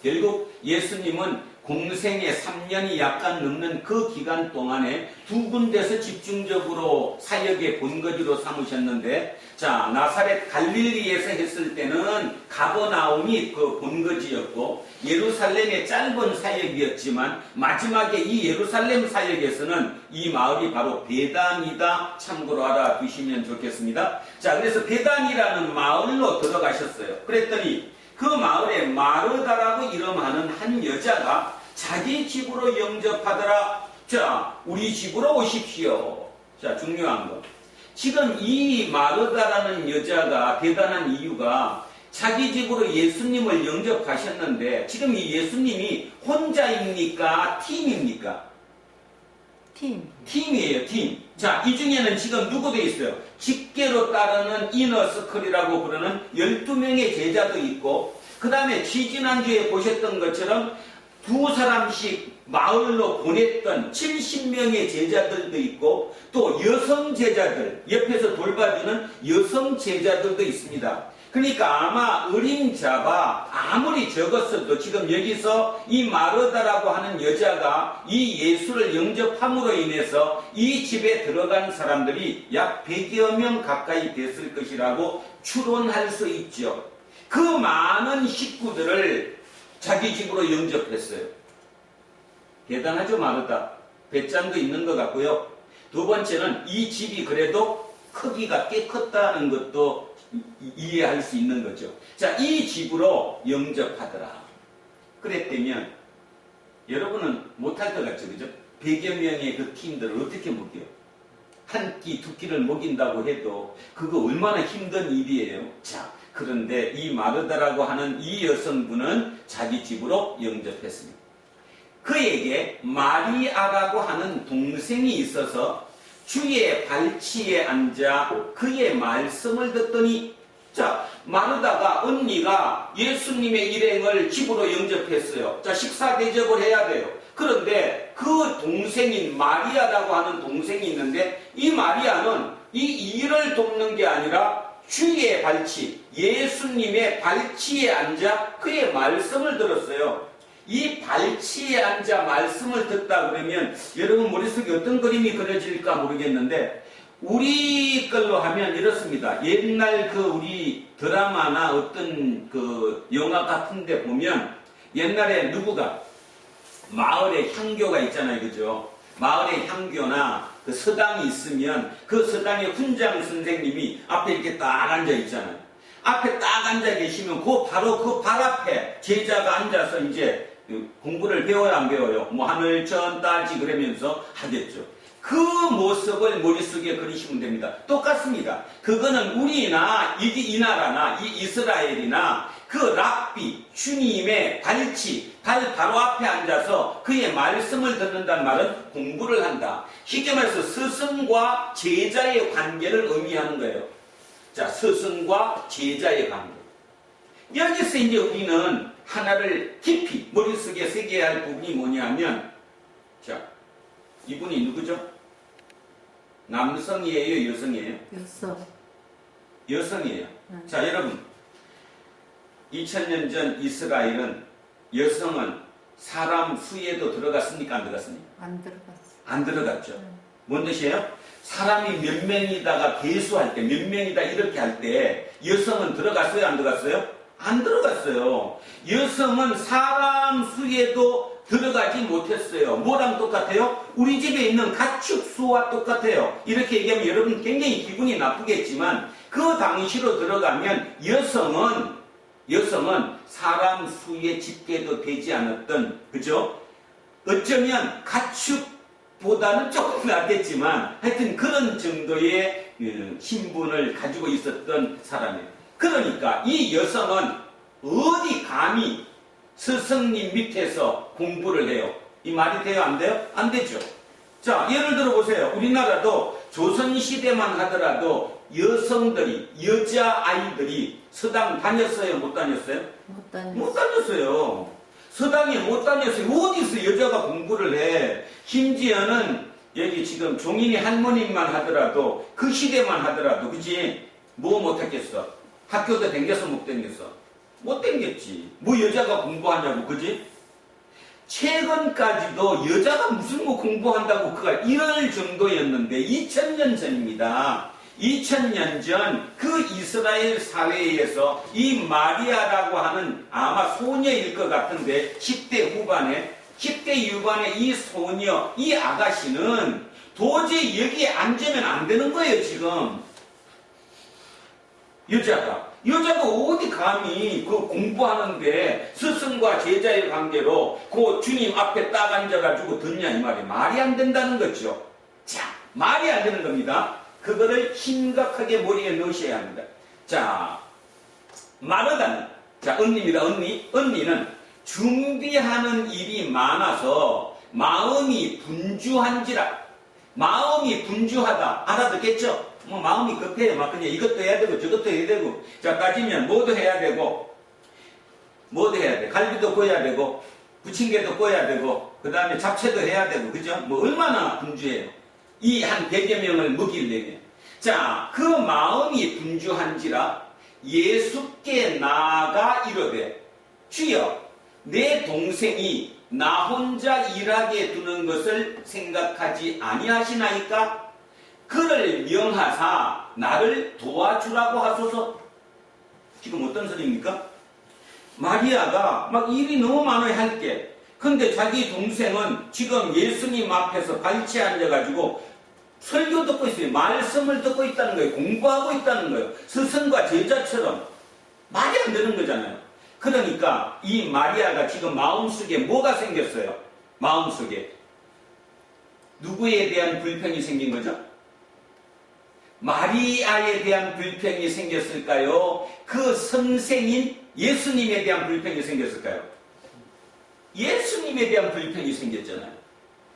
결국 예수님은 공생의 3년이 약간 넘는 그 기간 동안에 두 군데서 집중적으로 사역의 본거지로 삼으셨는데, 자, 나사렛 갈릴리에서 했을 때는 가버나움이 그 본거지였고 예루살렘의 짧은 사역이었지만 마지막에 이 예루살렘 사역에서는 이 마을이 바로 베단이다. 참고로 알아두시면 좋겠습니다. 자, 그래서 베단이라는 마을로 들어가셨어요. 그랬더니 그 마을에 마르다라고 이름하는 한 여자가 자기 집으로 영접하더라. 자, 우리 집으로 오십시오. 자, 중요한 거. 지금 이 마르다라는 여자가 대단한 이유가 자기 집으로 예수님을 영접하셨는데 지금 이 예수님이 혼자입니까? 팀입니까? 팀이에요, 팀. 자, 이 중에는 지금 누구 돼 있어요? 직계로 따르는 이너서클이라고 부르는 12명의 제자도 있고, 그 다음에 지지난주에 보셨던 것처럼 두 사람씩 마을로 보냈던 70명의 제자들도 있고, 또 여성 제자들, 옆에서 돌봐주는 여성 제자들도 있습니다. 그러니까 아마 어림잡아 아무리 적었어도 지금 여기서 이 마르다라고 하는 여자가 이 예수를 영접함으로 인해서 이 집에 들어간 사람들이 약 100여 명 가까이 됐을 것이라고 추론할 수 있죠. 그 많은 식구들을 자기 집으로 영접했어요. 대단하죠, 마르다. 배짱도 있는 것 같고요. 두 번째는 이 집이 그래도 크기가 꽤 컸다는 것도 이해할 수 있는 거죠. 자, 이 집으로 영접하더라. 그랬다면 여러분은 못할 것 같죠, 그죠? 100여 명의 그 팀들을 어떻게 먹여요? 한 끼, 두 끼를 먹인다고 해도 그거 얼마나 힘든 일이에요. 자, 그런데 이 마르다라고 하는 이 여성분은 자기 집으로 영접했습니다. 그에게 마리아라고 하는 동생이 있어서 주의 발치에 앉아 그의 말씀을 듣더니, 자, 마르다가 언니가 예수님의 일행을 집으로 영접했어요. 자, 식사 대접을 해야 돼요. 그런데 그 동생인 마리아라고 하는 동생이 있는데 이 마리아는 이 일을 돕는 게 아니라 주의 발치, 예수님의 발치에 앉아 그의 말씀을 들었어요. 이 발치에 앉아 말씀을 듣다 그러면 여러분 머릿속에 어떤 그림이 그려질까 모르겠는데 우리 걸로 하면 이렇습니다. 옛날 그 우리 드라마나 어떤 그 영화 같은 데 보면 옛날에 누구가 마을에 향교가 있잖아요. 그죠? 마을에 향교나 그 서당이 있으면 그 서당의 훈장 선생님이 앞에 이렇게 딱 앉아 있잖아요. 앞에 딱 앉아 계시면 그 바로 그 발 앞에 제자가 앉아서 이제 공부를 배워야 안 배워요? 뭐 하늘 전 딸지 그러면서 하겠죠. 그 모습을 머릿속에 그리시면 됩니다. 똑같습니다. 그거는 우리나 이 나라나 이 이스라엘이나 그 랍비 주님의 발치 발 바로 앞에 앉아서 그의 말씀을 듣는다는 말은 공부를 한다. 쉽게 말해서 스승과 제자의 관계를 의미하는 거예요. 자, 스승과 제자의 관계. 여기서 이제 우리는 하나를 깊이 머릿속에 새겨야 할 부분이 뭐냐면, 자, 이분이 누구죠? 남성이에요? 여성이에요? 여성. 여성이에요. 자, 여러분. 2000년 전 이스라엘은 여성은 사람 수에도 들어갔습니까? 안 들어갔습니까? 안 들어갔어. 안 들어갔죠. 뭔 뜻이에요? 사람이 몇 명이다가 대수할 때, 몇 명이다 이렇게 할 때 여성은 들어갔어요? 안 들어갔어요? 안 들어갔어요. 여성은 사람 수에도 들어가지 못했어요. 뭐랑 똑같아요? 우리 집에 있는 가축 수와 똑같아요. 이렇게 얘기하면 여러분 굉장히 기분이 나쁘겠지만 그 당시로 들어가면 여성은 사람 수에 집계도 되지 않았던, 그죠? 어쩌면 가축보다는 조금 낫겠지만 하여튼 그런 정도의 신분을 가지고 있었던 사람이에요. 그러니까 이 여성은 어디 감히 스승님 밑에서 공부를 해요? 이 말이 돼요? 안 돼요? 안 되죠. 자, 예를 들어 보세요. 우리나라도 조선시대만 하더라도 여성들이, 여자아이들이 서당 다녔어요? 못 다녔어요? 못 다녔어. 못 다녔어요. 서당에 못 다녔어요. 어디서 여자가 공부를 해? 심지어는 여기 지금 종인이 할머님만 하더라도 그 시대만 하더라도 그지? 뭐 못했겠어? 학교도 댕겨서 못 댕겼어? 못 댕겼지. 뭐 여자가 공부하냐고, 그지? 최근까지도 여자가 무슨 뭐 공부한다고 그가 이럴 정도였는데 2000년 전입니다. 2000년 전 그 이스라엘 사회에서 이 마리아라고 하는 아마 소녀일 것 같은데 10대 후반에 이 소녀, 이 아가씨는 도저히 여기에 앉으면 안 되는 거예요, 지금. 여자가 어디 감히 그 공부하는데 스승과 제자의 관계로 그 주님 앞에 딱 앉아가지고 듣냐 이 말이에요. 말이 안 된다는 거죠. 자, 말이 안 되는 겁니다. 그거를 심각하게 머리에 넣으셔야 합니다. 자, 마르다는, 자, 언니입니다. 언니는 준비하는 일이 많아서 마음이 분주한지라. 마음이 분주하다. 알아듣겠죠? 뭐 마음이 급해요. 막 그냥 이것도 해야 되고 저것도 해야 되고. 자, 따지면 뭐도 해야 되고 뭐도 해야 돼. 갈비도 구워야 되고 부침개도 구워야 되고 그 다음에 잡채도 해야 되고, 그죠? 뭐 얼마나 분주해요. 이 한 100여 명을 먹이려면. 자, 그 마음이 분주한지라 예수께 나아가 이르되 주여 내 동생이 나 혼자 일하게 두는 것을 생각하지 아니하시나이까? 그를 명하사 나를 도와주라고 하소서. 지금 어떤 소리입니까? 마리아가 막 일이 너무 많아야 할 게. 근데 자기 동생은 지금 예수님 앞에서 발치에 앉아가지고 설교 듣고 있어요. 말씀을 듣고 있다는 거예요. 공부하고 있다는 거예요. 스승과 제자처럼. 말이 안 되는 거잖아요. 그러니까 이 마리아가 지금 마음속에 뭐가 생겼어요? 마음속에 누구에 대한 불평이 생긴 거죠? 마리아에 대한 불평이 생겼을까요? 그 선생인 예수님에 대한 불평이 생겼을까요? 예수님에 대한 불평이 생겼잖아요.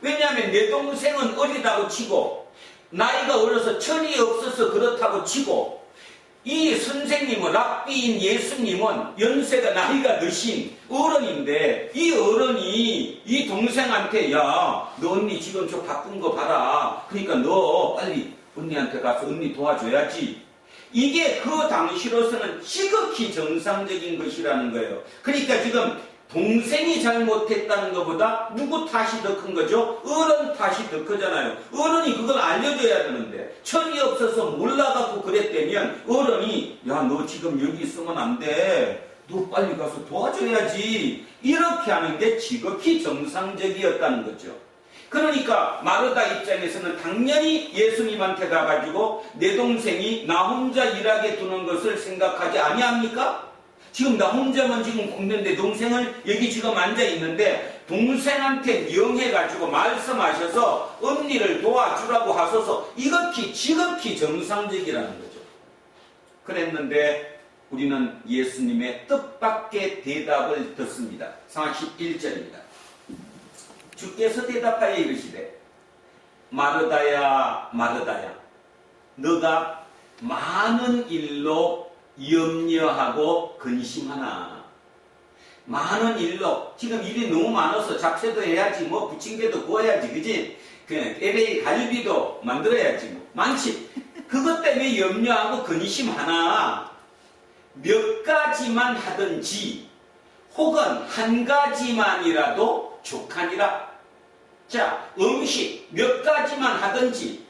왜냐하면 내 동생은 어리다고 치고 나이가 어려서 철이 없어서 그렇다고 치고 이 선생님은 랍비인 예수님은 연세가 나이가 드신 어른인데 이 어른이 이 동생한테 야, 너 언니 지금 저 바쁜 거 봐라. 그러니까 너 빨리 언니한테 가서 언니 도와줘야지. 이게 그 당시로서는 지극히 정상적인 것이라는 거예요. 그러니까 지금 동생이 잘못했다는 것보다 누구 탓이 더 큰 거죠? 어른 탓이 더 크잖아요. 어른이 그걸 알려줘야 되는데 철이 없어서 몰라갖고 그랬다면 어른이 야, 너 지금 여기 있으면 안 돼. 너 빨리 가서 도와줘야지. 이렇게 하는 게 지극히 정상적이었다는 거죠. 그러니까 마르다 입장에서는 당연히 예수님한테 가가지고 내 동생이 나 혼자 일하게 두는 것을 생각하지 아니합니까? 지금 나 혼자만 지금 굶는 내 동생을 여기 지금 앉아있는데 동생한테 명해가지고 말씀하셔서 언니를 도와주라고 하소서. 이것이 지극히 정상적이라는 거죠. 그랬는데 우리는 예수님의 뜻밖의 대답을 듣습니다. 41절입니다. 주께서 대답하여 이르시되 마르다야 마르다야 너가 많은 일로 염려하고 근심하나. 많은 일로 지금 일이 너무 많아서 잡채도 해야지 뭐 부침개도 구워야지 그지? 그 LA 갈비도 만들어야지 뭐 많지. 그것 때문에 염려하고 근심하나. 몇 가지만 하든지 혹은 한 가지만이라도 족하니라. 자, 음식 몇 가지만 하든지,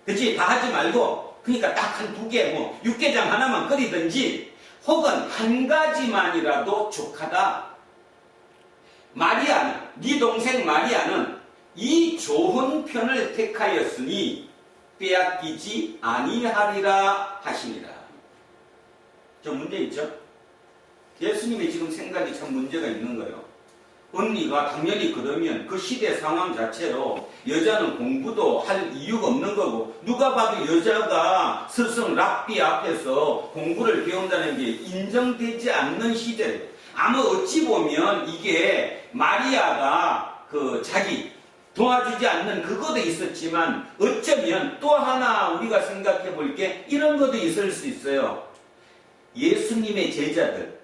그치? 다 하지 말고, 그러니까 딱 한 두 개, 뭐, 육개장 하나만 끓이든지, 혹은 한 가지만이라도 족하다. 마리아는, 네 동생 마리아는 이 좋은 편을 택하였으니 빼앗기지 아니하리라 하시니라. 좀 문제 있죠? 예수님의 지금 생각이 참 문제가 있는 거예요. 언니가 당연히 그러면 그 시대 상황 자체로 여자는 공부도 할 이유가 없는 거고, 누가 봐도 여자가 스승 랍비 앞에서 공부를 배운다는 게 인정되지 않는 시대예요. 아마 어찌 보면 이게 마리아가 그 자기 도와주지 않는 그것도 있었지만 어쩌면 또 하나 우리가 생각해 볼 게 이런 것도 있을 수 있어요. 예수님의 제자들,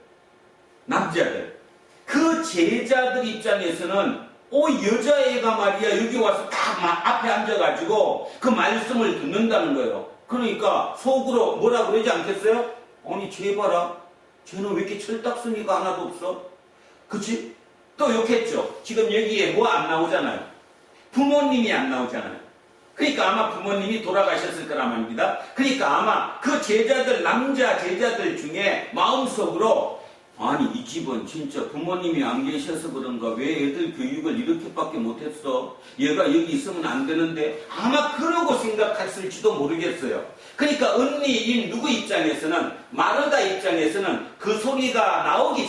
남자들, 그 제자들 입장에서는 여자애가 말이야 여기 와서 딱 앞에 앉아가지고 그 말씀을 듣는다는 거예요. 그러니까 속으로 뭐라 그러지 않겠어요? 아니 쟤 봐라, 쟤는 왜 이렇게 철딱서니가 하나도 없어? 그치? 또 욕했죠. 지금 여기에 뭐 안 나오잖아요. 부모님이 안 나오잖아요. 그러니까 아마 부모님이 돌아가셨을 거란 말입니다. 그러니까 아마 그 제자들, 남자 제자들 중에 마음속으로 아니 이 집은 진짜 부모님이 안 계셔서 그런가, 왜 애들 교육을 이렇게밖에 못했어, 얘가 여기 있으면 안 되는데, 아마 그러고 생각했을지도 모르겠어요. 그러니까 언니인 누구 입장에서는, 마르다 입장에서는 그 소리가 나오기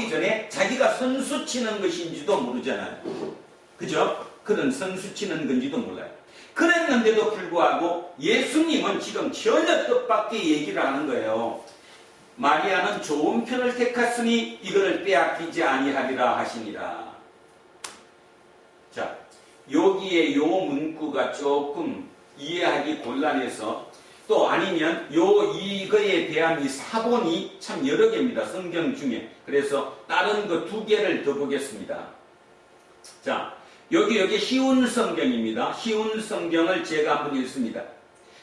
전에, 자기가 선수 치는 것인지도 모르잖아요. 그죠? 그런 선수 치는 건지도 몰라요. 그랬는데도 불구하고 예수님은 지금 전혀 뜻밖의 얘기를 하는 거예요. 마리아는 좋은 편을 택했으니 이거를 빼앗기지 아니하리라 하시니라. 자, 여기에 요 문구가 조금 이해하기 곤란해서, 또 아니면 이거에 대한 이 사본이 참 여러 개입니다. 성경 중에. 그래서 다른 거 두 개를 더 보겠습니다. 자, 여기 쉬운 성경입니다. 쉬운 성경을 제가 한번 읽습니다.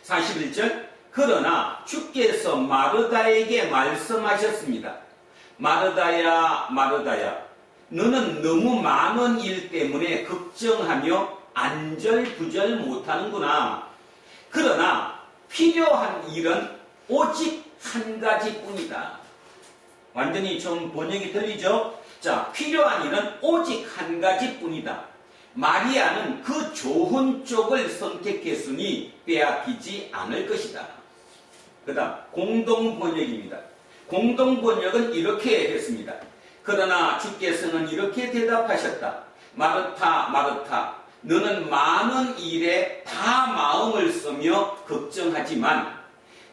41절. 그러나 주께서 마르다에게 말씀하셨습니다. 마르다야 마르다야 너는 너무 많은 일 때문에 걱정하며 안절부절 못하는구나. 그러나 필요한 일은 오직 한 가지뿐이다. 완전히 좀 번역이 들리죠? 자, 필요한 일은 오직 한 가지뿐이다. 마리아는 그 좋은 쪽을 선택했으니 빼앗기지 않을 것이다. 그 다음 공동번역입니다. 공동번역은 이렇게 했습니다. 그러나 주께서는 이렇게 대답하셨다. 마르타 마르타 너는 많은 일에 다 마음을 쓰며 걱정하지만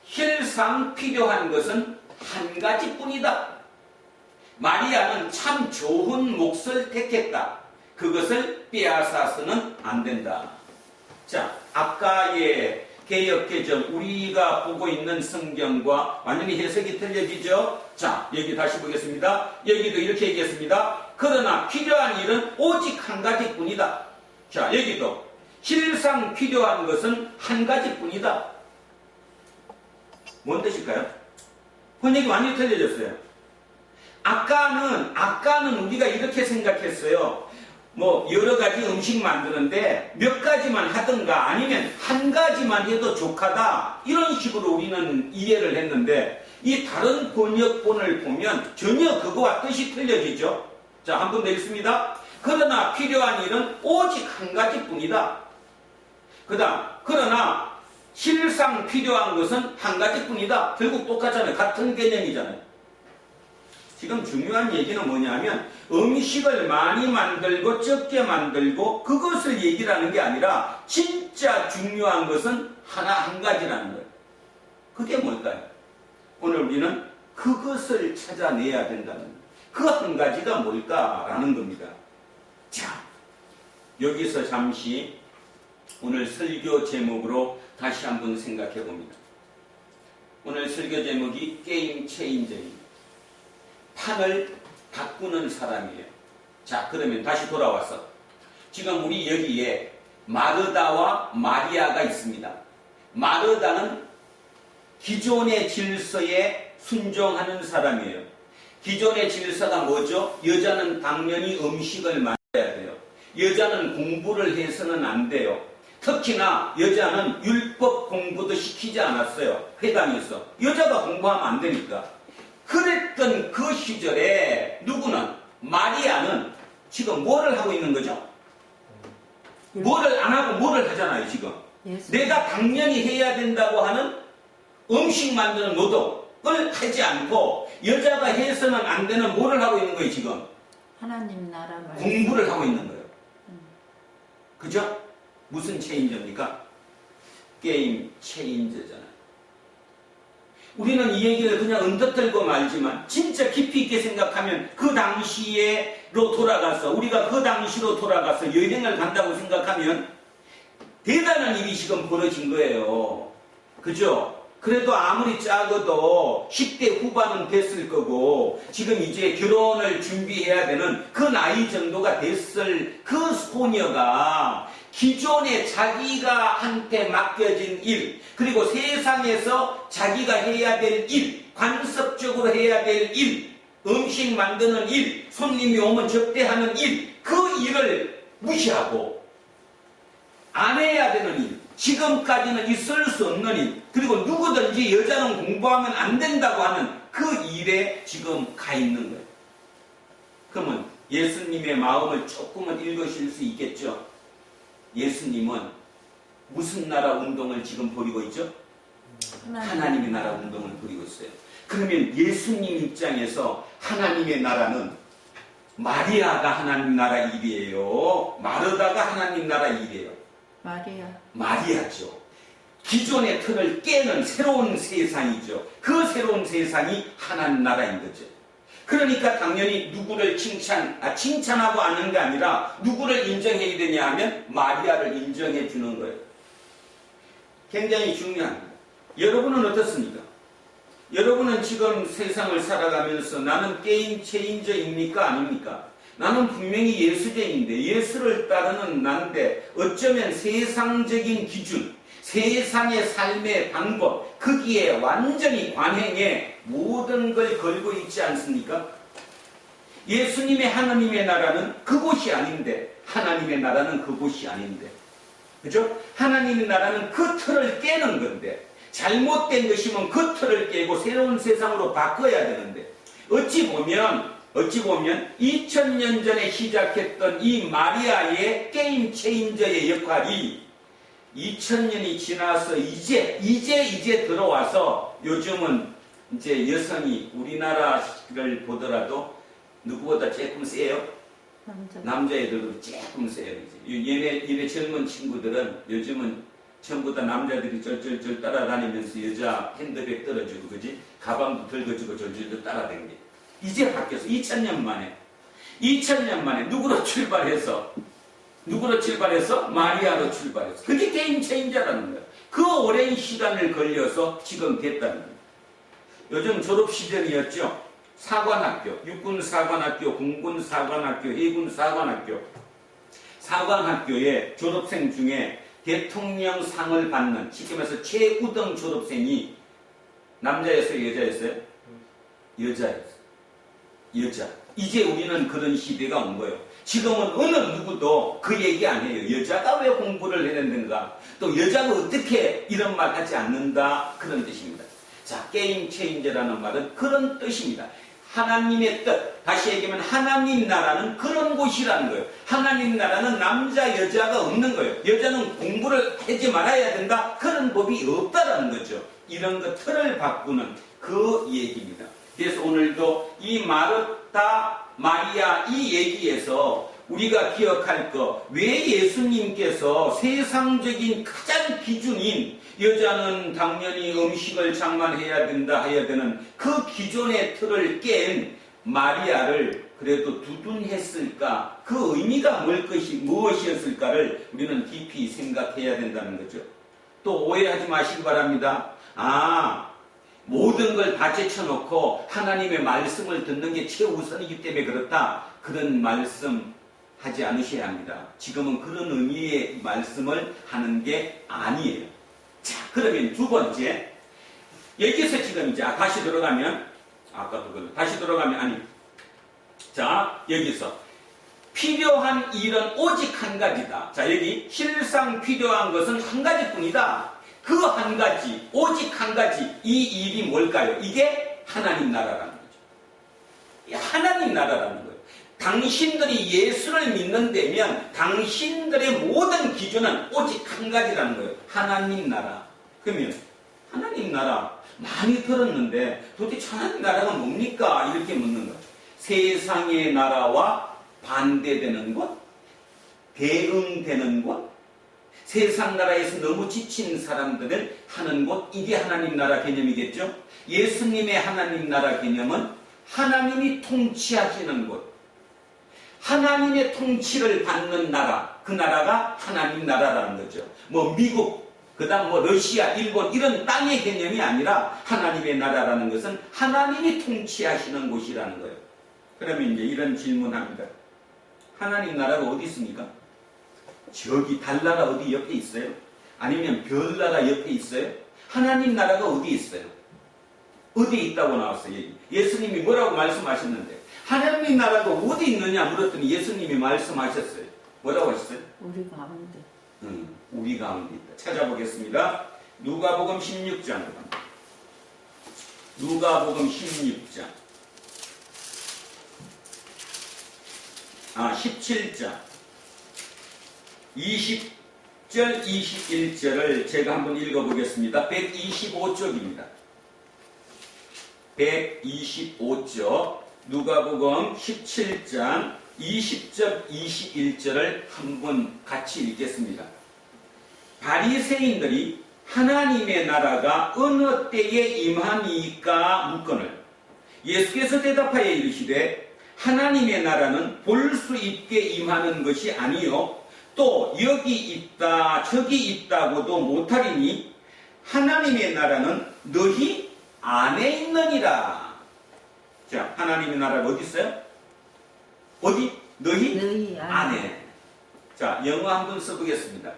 실상 필요한 것은 한 가지뿐이다. 마리아는 참 좋은 몫을 택했다. 그것을 빼앗아서는 안 된다. 자, 아까의 개역개정, 우리가 보고 있는 성경과 완전히 해석이 틀려지죠? 자, 여기 다시 보겠습니다. 여기도 이렇게 얘기했습니다. 그러나 필요한 일은 오직 한 가지뿐이다. 자, 여기도 실상 필요한 것은 한 가지뿐이다. 뭔 뜻일까요? 번역이 완전히 틀려졌어요. 아까는 우리가 이렇게 생각했어요. 뭐 여러 가지 음식 만드는데 몇 가지만 하든가 아니면 한 가지만 해도 족하다, 이런 식으로 우리는 이해를 했는데, 이 다른 번역본을 보면 전혀 그거와 뜻이 틀려지죠. 자, 한 번 더 읽습니다. 그러나 필요한 일은 오직 한 가지뿐이다. 그러나 실상 필요한 것은 한 가지뿐이다. 결국 똑같잖아요. 같은 개념이잖아요. 지금 중요한 얘기는 뭐냐면 음식을 많이 만들고 적게 만들고 그것을 얘기를 하는 게 아니라 진짜 중요한 것은 한 가지라는 거예요. 그게 뭘까요? 오늘 우리는 그것을 찾아내야 된다는 거예요. 그 한 가지가 뭘까라는 겁니다. 자, 여기서 잠시 오늘 설교 제목으로 다시 한번 생각해 봅니다. 오늘 설교 제목이 게임 체인저입니다. 판을 바꾸는 사람이에요. 자, 그러면 다시 돌아와서 지금 우리 여기에 마르다와 마리아가 있습니다. 마르다는 기존의 질서에 순종하는 사람이에요. 기존의 질서가 뭐죠? 여자는 당연히 음식을 만들어야 돼요. 여자는 공부를 해서는 안 돼요. 특히나 여자는 율법 공부도 시키지 않았어요. 회당에서. 여자가 공부하면 안 되니까. 그랬던 그 시절에 누구는 마리아는 지금 뭐를 하고 있는 거죠? 뭐를 안 하고 뭐를 하잖아요 지금. 내가 당연히 해야 된다고 하는 음식 만드는 노동을 하지 않고 여자가 해서는 안 되는 뭐를 하고 있는 거예요 지금? 하나님 나라 말씀. 공부를 하고 있는 거예요. 그죠? 무슨 체인저입니까? 게임 체인저잖아요. 우리는 이 얘기를 그냥 언뜻들고 말지만 진짜 깊이 있게 생각하면 그 당시로 돌아가서 우리가 그 당시로 돌아가서 여행을 간다고 생각하면 대단한 일이 지금 벌어진 거예요. 그죠? 그래도 아무리 작아도 10대 후반은 됐을 거고 지금 이제 결혼을 준비해야 되는 그 나이 정도가 됐을 그 소녀가 기존에 자기가 한테 맡겨진 일, 그리고 세상에서 자기가 해야 될 일, 관습적으로 해야 될 일, 음식 만드는 일, 손님이 오면 접대하는 일, 그 일을 무시하고 안 해야 되는 일, 지금까지는 있을 수 없는 일, 그리고 누구든지 여자는 공부하면 안 된다고 하는 그 일에 지금 가 있는 거예요. 그러면 예수님의 마음을 조금은 읽으실 수 있겠죠? 예수님은 무슨 나라 운동을 지금 벌이고 있죠? 하나님의 나라 운동을 벌이고 있어요. 그러면 예수님 입장에서 하나님의 나라는 마리아가 하나님 나라 일이에요? 마르다가 하나님 나라 일이에요? 마리아죠. 기존의 틀을 깨는 새로운 세상이죠. 그 새로운 세상이 하나님 나라인 거죠. 그러니까 당연히 누구를 칭찬하고 하는 게 아니라 누구를 인정해야 되냐 하면 마리아를 인정해 주는 거예요. 굉장히 중요합니다. 여러분은 어떻습니까? 여러분은 지금 세상을 살아가면서 나는 게임 체인저입니까? 아닙니까? 나는 분명히 예수쟁인데 예수를 따르는 난데 어쩌면 세상적인 기준, 세상의 삶의 방법, 거기에 완전히 관행에 모든 걸 걸고 있지 않습니까? 예수님의 하나님의 나라는 그곳이 아닌데 하나님의 나라는 그곳이 아닌데 그죠? 하나님의 나라는 그 틀을 깨는 건데 잘못된 것이면 그 틀을 깨고 새로운 세상으로 바꿔야 되는데 어찌 보면 2000년 전에 시작했던 이 마리아의 게임 체인저의 역할이 2000년이 지나서 이제 들어와서 요즘은 이제 여성이 우리나라를 보더라도 누구보다 조금 세요? 남자애들도 조금 세요. 얘네 젊은 친구들은 요즘은 전부 다 남자들이 쩔쩔쩔 따라다니면서 여자 핸드백 떨어주고 그지? 가방도 들고주고 절절절 따라다니게. 이제 바뀌었어. 2000년 만에 누구로 출발해서 마리아로 출발했어. 그게 게임 체인저라는 거야. 그 오랜 시간을 걸려서 지금 됐다는 거야. 요즘 졸업 시절이었죠. 사관학교, 육군사관학교, 공군사관학교, 해군사관학교. 사관학교에 졸업생 중에 대통령상을 받는, 쉽게 말해서 최우등 졸업생이 남자였어요, 여자였어요? 여자였어요. 여자. 이제 우리는 그런 시대가 온 거예요. 지금은 어느 누구도 그 얘기 안 해요. 여자가 왜 공부를 해야 되는가? 또 여자가 어떻게 이런 말 하지 않는다? 그런 뜻입니다. 자, 게임 체인저라는 말은 그런 뜻입니다. 하나님의 뜻, 다시 얘기하면 하나님 나라는 그런 곳이라는 거예요. 하나님 나라는 남자 여자가 없는 거예요. 여자는 공부를 하지 말아야 된다, 그런 법이 없다라는 거죠. 이런 것 틀을 바꾸는 그 얘기입니다. 그래서 오늘도 이 마르타 마리아 이 얘기에서 우리가 기억할 거, 왜 예수님께서 세상적인 가장 기준인 여자는 당연히 음식을 장만해야 된다 해야 되는 그 기존의 틀을 깬 마리아를 그래도 두둔했을까? 그 의미가 무엇이었을까를 우리는 깊이 생각해야 된다는 거죠. 또 오해하지 마시기 바랍니다. 모든 걸 다 제쳐놓고 하나님의 말씀을 듣는 게 최우선이기 때문에 그렇다, 그런 말씀 하지 않으셔야 합니다. 지금은 그런 의미의 말씀을 하는 게 아니에요. 자, 그러면 두 번째, 여기서 지금 이제 다시 들어가면, 아까도 다시 들어가면, 자, 여기서 필요한 일은 오직 한 가지다. 자, 여기 실상 필요한 것은 한 가지뿐이다. 그 한 가지, 오직 한 가지, 이 일이 뭘까요? 이게 하나님 나라라는 거죠. 하나님 나라라는 거예요. 당신들이 예수를 믿는다면 당신들의 모든 기준은 오직 한 가지라는 거예요. 하나님 나라. 그러면 하나님 나라 많이 들었는데 도대체 하나님 나라가 뭡니까? 이렇게 묻는 거죠. 세상의 나라와 반대되는 것, 대응되는 것, 세상 나라에서 너무 지친 사람들은 하는 것, 이게 하나님 나라 개념이겠죠? 예수님의 하나님 나라 개념은 하나님이 통치하시는 곳, 하나님의 통치를 받는 나라, 그 나라가 하나님 나라라는 거죠. 뭐 미국, 그 다음 뭐 러시아, 일본 이런 땅의 개념이 아니라 하나님의 나라라는 것은 하나님이 통치하시는 곳이라는 거예요. 그러면 이제 이런 질문합니다. 하나님 나라가 어디 있습니까? 저기 달나라 어디 옆에 있어요? 아니면 별나라 옆에 있어요? 하나님 나라가 어디 있어요? 어디 있다고 나왔어요? 예수님이 뭐라고 말씀하셨는데 하나님 나라가 어디 있느냐 물었더니 예수님이 말씀하셨어요. 뭐라고 하셨어요? 우리 가운데. 우리 가운데 있다. 찾아보겠습니다. 누가복음 16장. 누가복음 16장. 17장. 20절, 21절을 제가 한번 읽어보겠습니다. 125쪽입니다. 125쪽. 누가복음 17장 20절, 21절을 한번 같이 읽겠습니다. 바리새인들이 하나님의 나라가 어느 때에 임하니까 묻거늘 예수께서 대답하여 이르시되 하나님의 나라는 볼 수 있게 임하는 것이 아니요 또 여기 있다 저기 있다고도 못하리니 하나님의 나라는 너희 안에 있느니라. 자, 하나님의 나라가 어디 있어요? 어디? 너희 안에. 자, 영어 한번 써보겠습니다.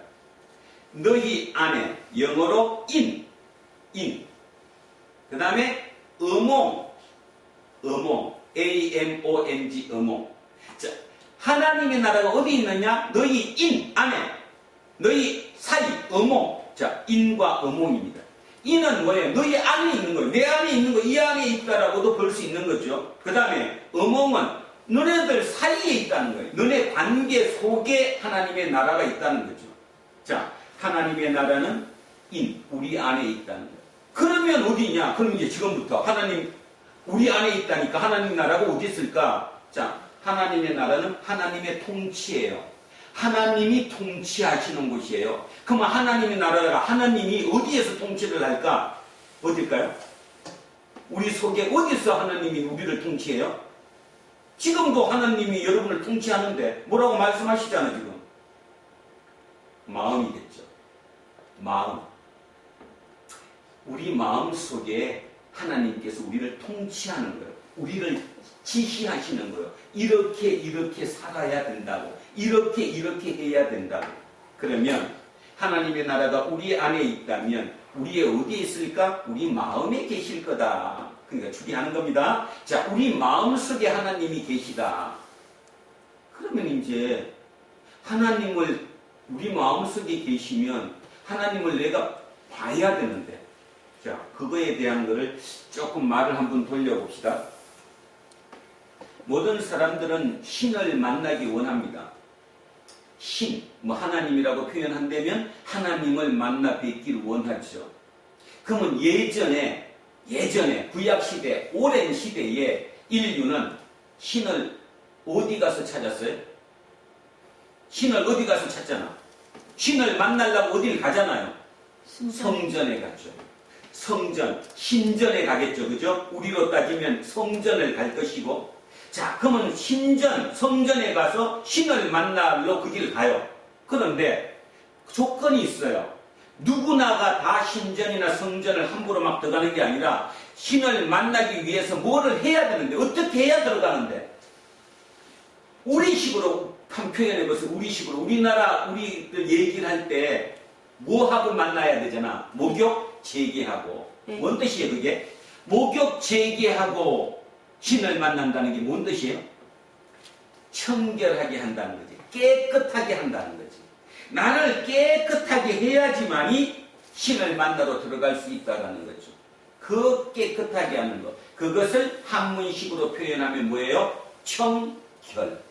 너희 안에, 영어로 in. 그 다음에 어몽, A-M-O-N-G, 어몽. 자, 하나님의 나라가 어디 있느냐? 너희 in, 안에, 너희 사이, 어몽. 자, in과 어몽입니다. 이는 뭐예요? 너희 안에 있는 거예요. 내 안에 있는 거, 이 안에 있다라고도 볼 수 있는 거죠. 그 다음에 어몽은 너네들 사이에 있다는 거예요. 너네 관계 속에 하나님의 나라가 있다는 거죠. 자, 하나님의 나라는 우리 안에 있다는 거예요. 그러면 어디냐? 그럼 이제 지금부터 하나님, 우리 안에 있다니까 하나님 나라가 어디 있을까? 자, 하나님의 나라는 하나님의 통치예요. 하나님이 통치하시는 곳이에요. 그러면 하나님의 나라가 하나님이 어디에서 통치를 할까? 어딜까요? 우리 속에 어디서 하나님이 우리를 통치해요? 지금도 하나님이 여러분을 통치하는데 뭐라고 말씀하시잖아요, 지금. 마음이겠죠. 마음. 우리 마음 속에 하나님께서 우리를 통치하는 거예요. 우리를 지시하시는 거예요. 이렇게 살아야 된다고. 이렇게 해야 된다고. 그러면 하나님의 나라가 우리 안에 있다면 우리의 어디에 있을까? 우리 마음에 계실 거다. 그러니까 주의하는 겁니다. 자, 우리 마음 속에 하나님이 계시다. 그러면 이제 하나님을 우리 마음 속에 계시면 하나님을 내가 봐야 되는데, 자, 그거에 대한 거를 조금 말을 한번 돌려봅시다. 모든 사람들은 신을 만나기 원합니다. 신, 하나님이라고 표현한다면 하나님을 만나 뵙기를 원하죠. 그러면 예전에 구약시대, 오랜 시대에 인류는 신을 어디 가서 찾았어요? 신을 어디 가서 찾잖아. 신을 만나려고 어딜 가잖아요. 성전에 갔죠. 성전, 신전에 가겠죠. 그죠? 우리로 따지면 성전을 갈 것이고, 자, 그러면 성전에 가서 신을 만나러 그 길 가요. 그런데 조건이 있어요. 누구나가 다 신전이나 성전을 함부로 막 들어가는 게 아니라 신을 만나기 위해서 뭐를 해야 되는데, 어떻게 해야 들어가는데? 우리식으로 한 표현해보세요. 우리식으로. 우리들 얘기를 할 때 뭐하고 만나야 되잖아. 목욕, 재개하고. 뭔 뜻이에요, 그게? 목욕, 재개하고 신을 만난다는 게 뭔 뜻이에요? 청결하게 한다는 거지. 깨끗하게 한다는 거지. 나를 깨끗하게 해야지만이 신을 만나러 들어갈 수 있다는 거죠. 그 깨끗하게 하는 것. 그것을 한문식으로 표현하면 뭐예요? 청결.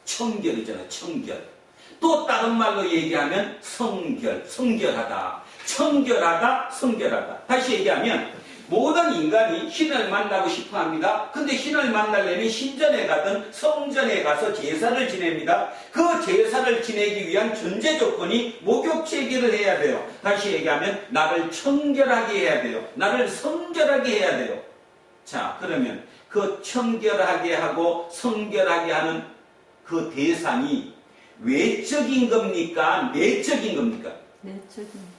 청결이잖아요. 청결. 또 다른 말로 얘기하면 성결. 성결하다. 청결하다. 성결하다. 다시 얘기하면 모든 인간이 신을 만나고 싶어 합니다. 근데 신을 만나려면 신전에 가든 성전에 가서 제사를 지냅니다. 그 제사를 지내기 위한 전제 조건이 목욕 재개를 해야 돼요. 다시 얘기하면 나를 청결하게 해야 돼요. 나를 성결하게 해야 돼요. 자, 그러면 그 청결하게 하고 성결하게 하는 그 대상이 외적인 겁니까? 내적인 겁니까? 내적인.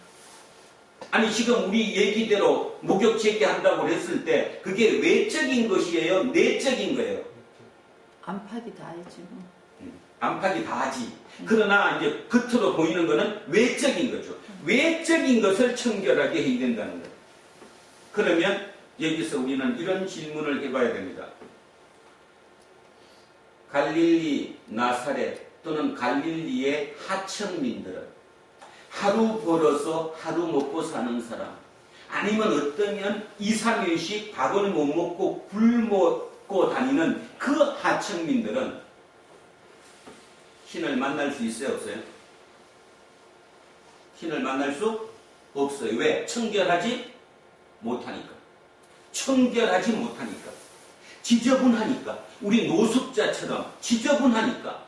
아니 지금 우리 얘기대로 목욕 재개한다고 했을 때 그게 외적인 것이에요? 내적인 거예요? 안팎이 다이지 뭐. 안팎이 다지. 그러나 이제 겉으로 보이는 거는 외적인 거죠. 외적인 것을 청결하게 해야 된다는 거예요. 그러면 여기서 우리는 이런 질문을 해봐야 됩니다. 갈릴리, 나사렛 또는 갈릴리의 하층민들은 하루 벌어서 하루 먹고 사는 사람, 아니면 어떠면 2, 3일씩 밥을 못 먹고 굶고 다니는 그 하층민들은 신을 만날 수 있어요? 없어요? 신을 만날 수 없어요. 왜? 청결하지 못하니까. 청결하지 못하니까. 지저분하니까. 우리 노숙자처럼 지저분하니까.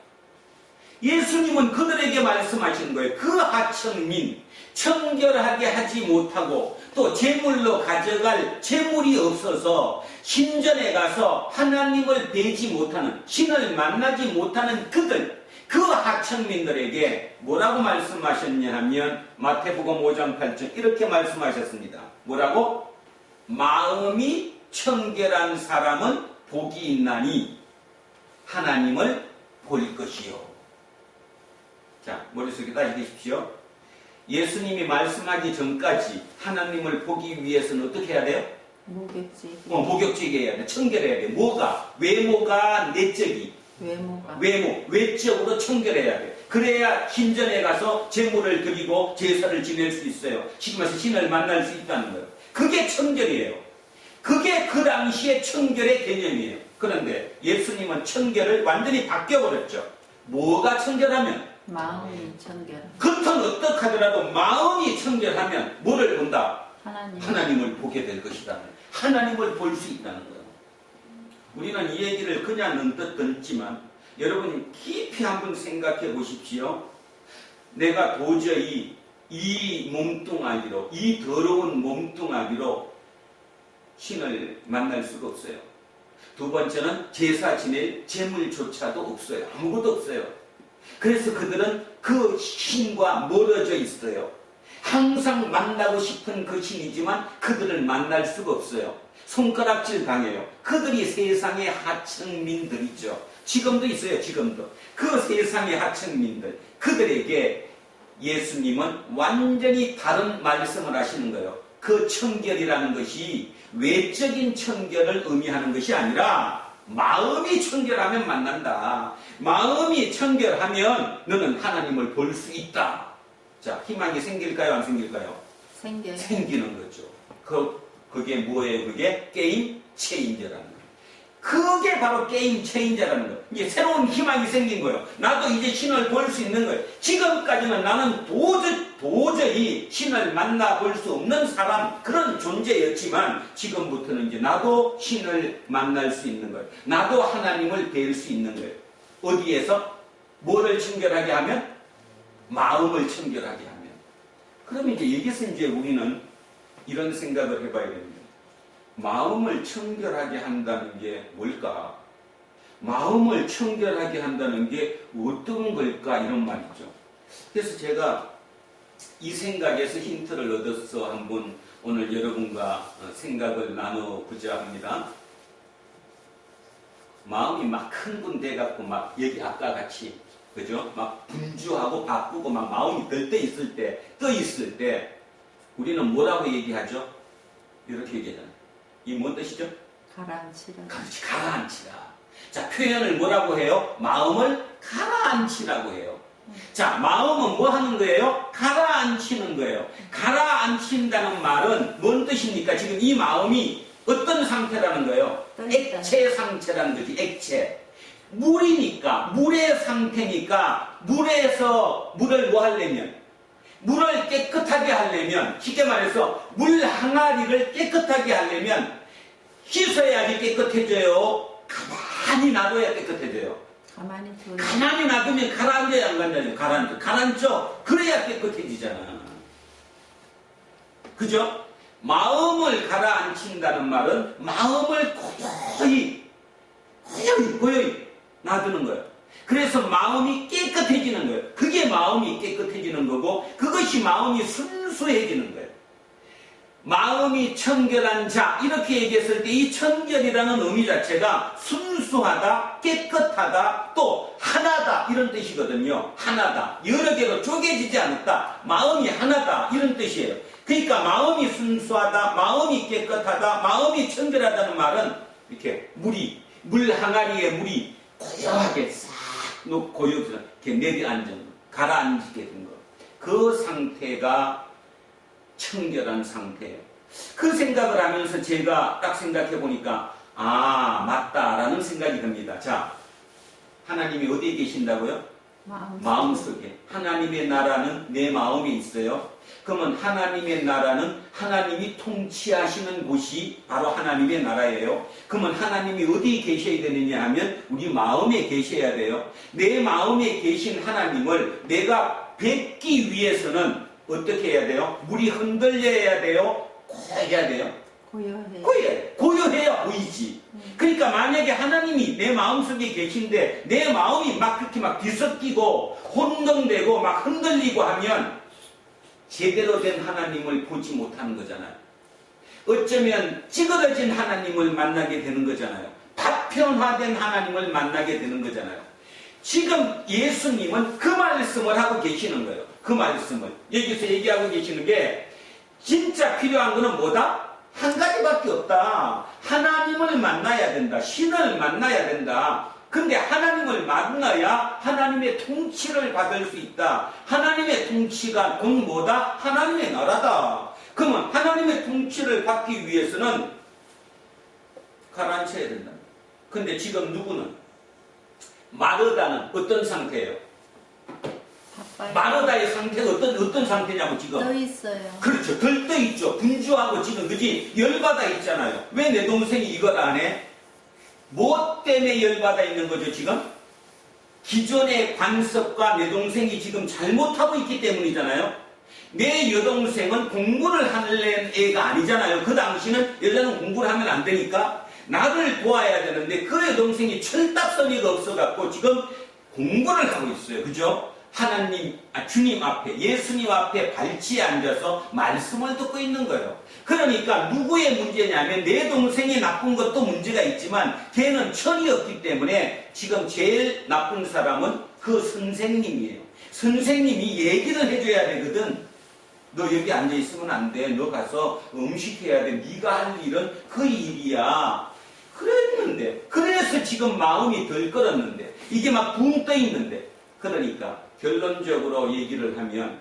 예수님은 그들에게 말씀하시는 거예요. 그 하층민, 청결하게 하지 못하고 또 제물로 가져갈 제물이 없어서 신전에 가서 하나님을 뵈지 못하는, 신을 만나지 못하는 그들, 그 하층민들에게 뭐라고 말씀하셨냐 하면 마태복음 5장 8절 이렇게 말씀하셨습니다. 뭐라고? 마음이 청결한 사람은 복이 있나니 하나님을 볼 것이요. 자, 머릿속에 따지십시오. 예수님이 말씀하기 전까지 하나님을 보기 위해서는 어떻게 해야 돼요? 목욕지. 목욕지게 해야 돼. 청결해야 돼. 뭐가? 외모가 내적이. 외적으로 청결해야 돼. 그래야 신전에 가서 제물을 드리고 제사를 지낼 수 있어요. 지금 와서 신을 만날 수 있다는 거예요. 그게 청결이에요. 그게 그 당시의 청결의 개념이에요. 그런데 예수님은 청결을 완전히 바뀌어버렸죠. 뭐가 청결하면? 마음이 청결. 겉은 어떡하더라도 마음이 청결하면 뭐를 본다? 하나님을 보게 될 것이다. 하나님을 볼 수 있다는 거예요. 우리는 이 얘기를 그냥 언뜻 듣지만 여러분 깊이 한번 생각해 보십시오. 내가 도저히 이 몸뚱아리로, 이 더러운 몸뚱아리로 신을 만날 수가 없어요. 두 번째는 제사 지낼 재물조차도 없어요. 아무것도 없어요. 그래서 그들은 그 신과 멀어져 있어요. 항상 만나고 싶은 그 신이지만 그들을 만날 수가 없어요. 손가락질 당해요. 그들이 세상의 하층민들이죠. 지금도 있어요. 지금도. 그 세상의 하층민들, 그들에게 예수님은 완전히 다른 말씀을 하시는 거예요. 그 청결이라는 것이 외적인 청결을 의미하는 것이 아니라 마음이 청결하면 만난다. 마음이 청결하면 너는 하나님을 볼 수 있다. 자, 희망이 생길까요? 안 생길까요? 생기는 거죠. 그게 뭐예요? 그게 게임 체인저라는 거예요. 그게 바로 게임 체인저라는 거예요. 이제 새로운 희망이 생긴 거예요. 나도 이제 신을 볼 수 있는 거예요. 지금까지는 나는 도저히 신을 만나볼 수 없는 사람, 그런 존재였지만 지금부터는 이제 나도 신을 만날 수 있는 거예요. 나도 하나님을 뵐 수 있는 거예요. 어디에서? 뭐를 청결하게 하면? 마음을 청결하게 하면. 그러면 이제 여기서 이제 우리는 이런 생각을 해봐야 됩니다. 마음을 청결하게 한다는 게 뭘까? 마음을 청결하게 한다는 게 어떤 걸까? 이런 말이죠. 그래서 제가 이 생각에서 힌트를 얻어서 한번 오늘 여러분과 생각을 나눠보자 합니다. 마음이 막 큰 분 돼갖고 막 여기 아까 같이, 그죠? 막 분주하고 바쁘고 막 마음이 떠 있을 때 우리는 뭐라고 얘기하죠? 이렇게 얘기하잖아요. 이게 뭔 뜻이죠? 가라앉히라. 그렇지, 가라앉히라. 자, 표현을 뭐라고 해요? 마음을 가라앉히라고 해요. 자, 마음은 뭐 하는 거예요? 가라앉히는 거예요. 가라앉힌다는 말은 뭔 뜻입니까? 지금 이 마음이 어떤 상태라는 거예요? 액체 상태라는 거지, 액체. 물이니까, 물의 상태니까, 물에서 물을 뭐 하려면? 물을 깨끗하게 하려면, 쉽게 말해서 물 항아리를 깨끗하게 하려면 씻어야지 깨끗해져요? 가만히 놔둬야 깨끗해져요? 가만히 놔두면 가라앉아야 안 간다니요. 가라앉죠? 그래야 깨끗해지잖아. 그죠? 마음을 가라앉힌다는 말은 마음을 고요히 놔두는 거예요. 그래서 마음이 깨끗해지는 거예요. 그게 마음이 깨끗해지는 거고, 그것이 마음이 순수해지는 거예요. 마음이 청결한 자, 이렇게 얘기했을 때 이 청결이라는 의미 자체가 순수하다, 깨끗하다, 또 하나다, 이런 뜻이거든요. 하나다. 여러 개로 쪼개지지 않았다. 마음이 하나다, 이런 뜻이에요. 그러니까 마음이 순수하다, 마음이 깨끗하다, 마음이 청결하다는 말은 이렇게 물 항아리에 물이 고요하게 싹 놓고 여기서 이렇게 내려앉은, 가라앉게 된 거. 그 상태가 청결한 상태예요. 그 생각을 하면서 제가 딱 생각해 보니까, 아, 맞다라는 생각이 듭니다. 자, 하나님이 어디에 계신다고요? 마음속에. 하나님의 나라는 내 마음에 있어요. 그러면 하나님의 나라는 하나님이 통치하시는 곳이 바로 하나님의 나라예요. 그러면 하나님이 어디에 계셔야 되느냐 하면 우리 마음에 계셔야 돼요. 내 마음에 계신 하나님을 내가 뵙기 위해서는 어떻게 해야 돼요? 물이 흔들려야 돼요? 고요해야 돼요? 고요해야 보이지. 그러니까 만약에 하나님이 내 마음속에 계신데 내 마음이 막 그렇게 막 뒤섞이고 혼동되고 막 흔들리고 하면 제대로 된 하나님을 보지 못하는 거잖아요. 어쩌면 찌그러진 하나님을 만나게 되는 거잖아요. 파편화된 하나님을 만나게 되는 거잖아요. 지금 예수님은 그 말씀을 하고 계시는 거예요. 그 말씀을 여기서 얘기하고 계시는 게, 진짜 필요한 거는 뭐다? 한 가지밖에 없다. 하나님을 만나야 된다. 신을 만나야 된다. 근데 하나님을 만나야 하나님의 통치를 받을 수 있다. 하나님의 통치가 곧 뭐다? 하나님의 나라다. 그러면 하나님의 통치를 받기 위해서는 가라앉혀야 된다. 근데 지금 누구는? 마르다는 어떤 상태예요? 마르다의 상태가 어떤 상태냐고 지금. 떠 있어요. 그렇죠. 들떠 있죠. 분주하고 지금, 그지? 열받아 있잖아요. 왜 내 동생이 이걸 안 해? 뭐 때문에 열받아 있는 거죠, 지금? 기존의 관습과 내 동생이 지금 잘못하고 있기 때문이잖아요. 내 여동생은 공부를 하는 애가 아니잖아요. 그 당시는 여자는 공부를 하면 안 되니까 나를 도와야 되는데 그 여동생이 철딱서니가 없어갖고 지금 공부를 하고 있어요. 그죠? 주님 앞에, 예수님 앞에 발치에 앉아서 말씀을 듣고 있는 거예요. 그러니까 누구의 문제냐면 내 동생이 나쁜 것도 문제가 있지만 걔는 철이 없기 때문에 지금 제일 나쁜 사람은 그 선생님이에요. 선생님이 얘기를 해줘야 되거든. 너 여기 앉아있으면 안 돼. 너 가서 음식해야 돼. 네가 할 일은 그 일이야. 그랬는데, 그래서 지금 마음이 덜 끓었는데, 이게 막 붕 떠 있는데, 그러니까 결론적으로 얘기를 하면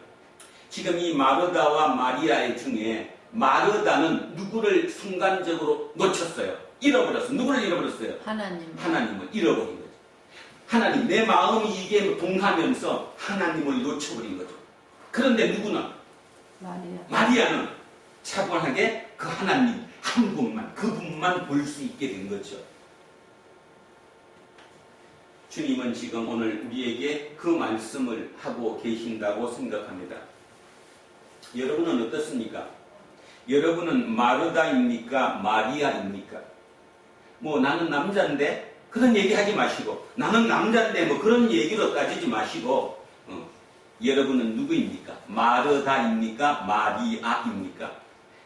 지금 이 마르다와 마리아의 중에 마르다는 누구를 순간적으로 놓쳤어요? 잃어버렸어. 누구를 잃어버렸어요? 하나님을 잃어버린 거죠. 하나님, 내 마음이 이게 동하면서 하나님을 놓쳐버린 거죠. 그런데 누구는? 마리아는 차분하게 그 하나님 한 분만, 그분만 볼 수 있게 된 거죠. 주님은 지금 오늘 우리에게 그 말씀을 하고 계신다고 생각합니다. 여러분은 어떻습니까? 여러분은 마르다입니까? 마리아입니까? 뭐 나는 남자인데 그런 얘기 하지 마시고, 나는 남자인데 뭐 그런 얘기로 따지지 마시고, 여러분은 누구입니까? 마르다입니까? 마리아입니까?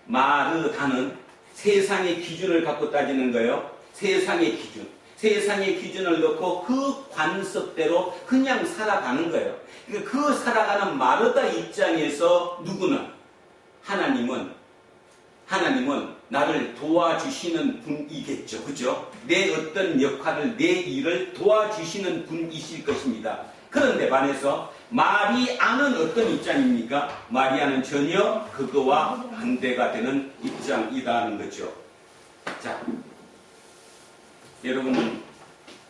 마르다는 세상의 기준을 갖고 따지는 거예요. 세상의 기준. 세상의 기준을 넣고 그 관습대로 그냥 살아가는 거예요. 그러니까 그 살아가는 마르다 입장에서 누구는? 하나님은 나를 도와주시는 분이겠죠. 그죠? 내 어떤 역할을, 내 일을 도와주시는 분이실 것입니다. 그런데 반해서 마리아는 어떤 입장입니까? 마리아는 전혀 그거와 반대가 되는 입장이라는 거죠. 자, 여러분은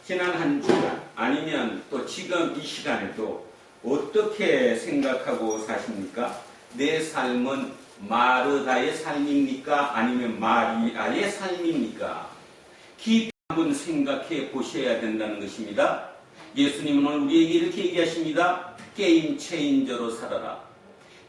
지난 한 주간 아니면 또 지금 이 시간에도 어떻게 생각하고 사십니까? 내 삶은 마르다의 삶입니까? 아니면 마리아의 삶입니까? 깊이 한번 생각해 보셔야 된다는 것입니다. 예수님은 오늘 우리에게 이렇게 얘기하십니다. 게임 체인저로 살아라.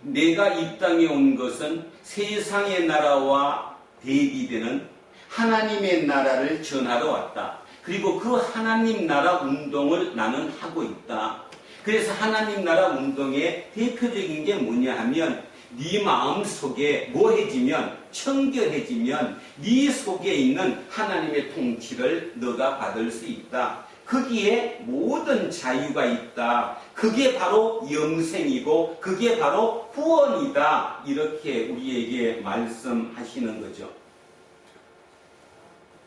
내가 이 땅에 온 것은 세상의 나라와 대비되는 하나님의 나라를 전하러 왔다. 그리고 그 하나님 나라 운동을 나는 하고 있다. 그래서 하나님 나라 운동의 대표적인 게 뭐냐 하면, 네 마음 속에 뭐해지면, 청결해지면 네 속에 있는 하나님의 통치를 너가 받을 수 있다. 거기에 모든 자유가 있다. 그게 바로 영생이고 그게 바로 구원이다. 이렇게 우리에게 말씀하시는 거죠.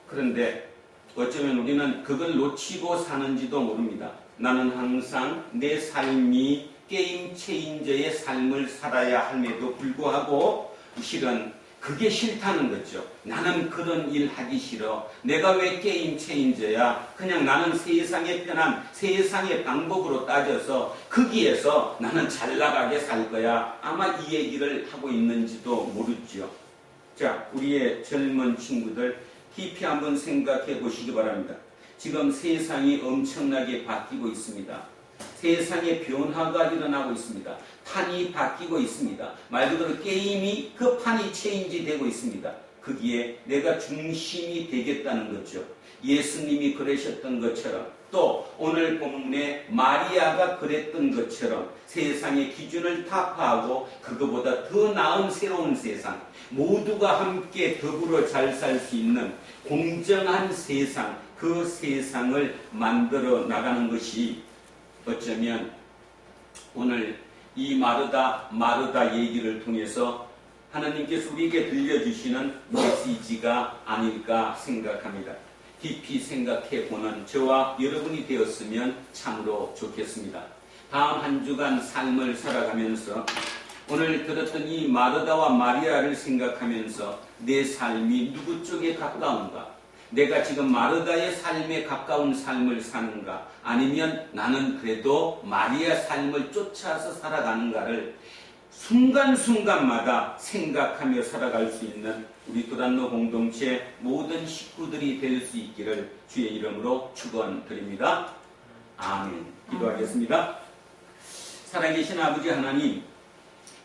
그런데 어쩌면 우리는 그걸 놓치고 사는지도 모릅니다. 나는 항상 내 삶이 게임 체인저의 삶을 살아야 함에도 불구하고 실은 그게 싫다는 거죠. 나는 그런 일 하기 싫어. 내가 왜 게임 체인저야? 그냥 나는 세상의 편한 세상의 방법으로 따져서 거기에서 나는 잘 나가게 살 거야. 아마 이 얘기를 하고 있는지도 모르죠. 자, 우리의 젊은 친구들 깊이 한번 생각해 보시기 바랍니다. 지금 세상이 엄청나게 바뀌고 있습니다. 세상에 변화가 일어나고 있습니다. 판이 바뀌고 있습니다. 말 그대로 게임이 그 판이 체인지 되고 있습니다. 거기에 내가 중심이 되겠다는 거죠. 예수님이 그러셨던 것처럼, 또 오늘 본문에 마리아가 그랬던 것처럼 세상의 기준을 타파하고 그거보다 더 나은 새로운 세상, 모두가 함께 더불어 잘 살 수 있는 공정한 세상, 그 세상을 만들어 나가는 것이 어쩌면 오늘 이 마르다 얘기를 통해서 하나님께서 우리에게 들려주시는 메시지가 아닐까 생각합니다. 깊이 생각해보는 저와 여러분이 되었으면 참으로 좋겠습니다. 다음 한 주간 삶을 살아가면서 오늘 들었던 이 마르다와 마리아를 생각하면서 내 삶이 누구 쪽에 가까운가? 내가 지금 마르다의 삶에 가까운 삶을 사는가? 아니면 나는 그래도 마리아 삶을 쫓아서 살아가는가를 순간순간마다 생각하며 살아갈 수 있는 우리 도단노 공동체 모든 식구들이 될 수 있기를 주의 이름으로 축원드립니다. 아멘. 기도하겠습니다. 살아계신 아버지 하나님,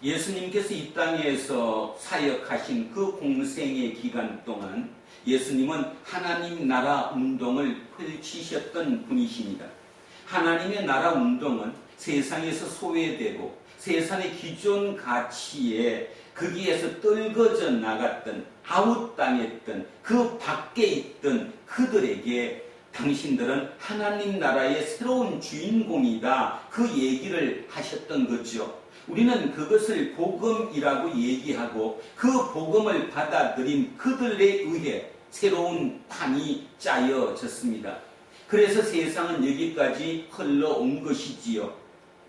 예수님께서 이 땅에서 사역하신 그 공생의 기간 동안 예수님은 하나님 나라 운동을 펼치셨던 분이십니다. 하나님의 나라 운동은 세상에서 소외되고 세상의 기존 가치에 거기에서 떨궈져 나갔던, 아웃당했던 그 밖에 있던 그들에게 당신들은 하나님 나라의 새로운 주인공이다, 그 얘기를 하셨던 거죠. 우리는 그것을 복음이라고 얘기하고 그 복음을 받아들인 그들에 의해 새로운 판이 짜여졌습니다. 그래서 세상은 여기까지 흘러온 것이지요.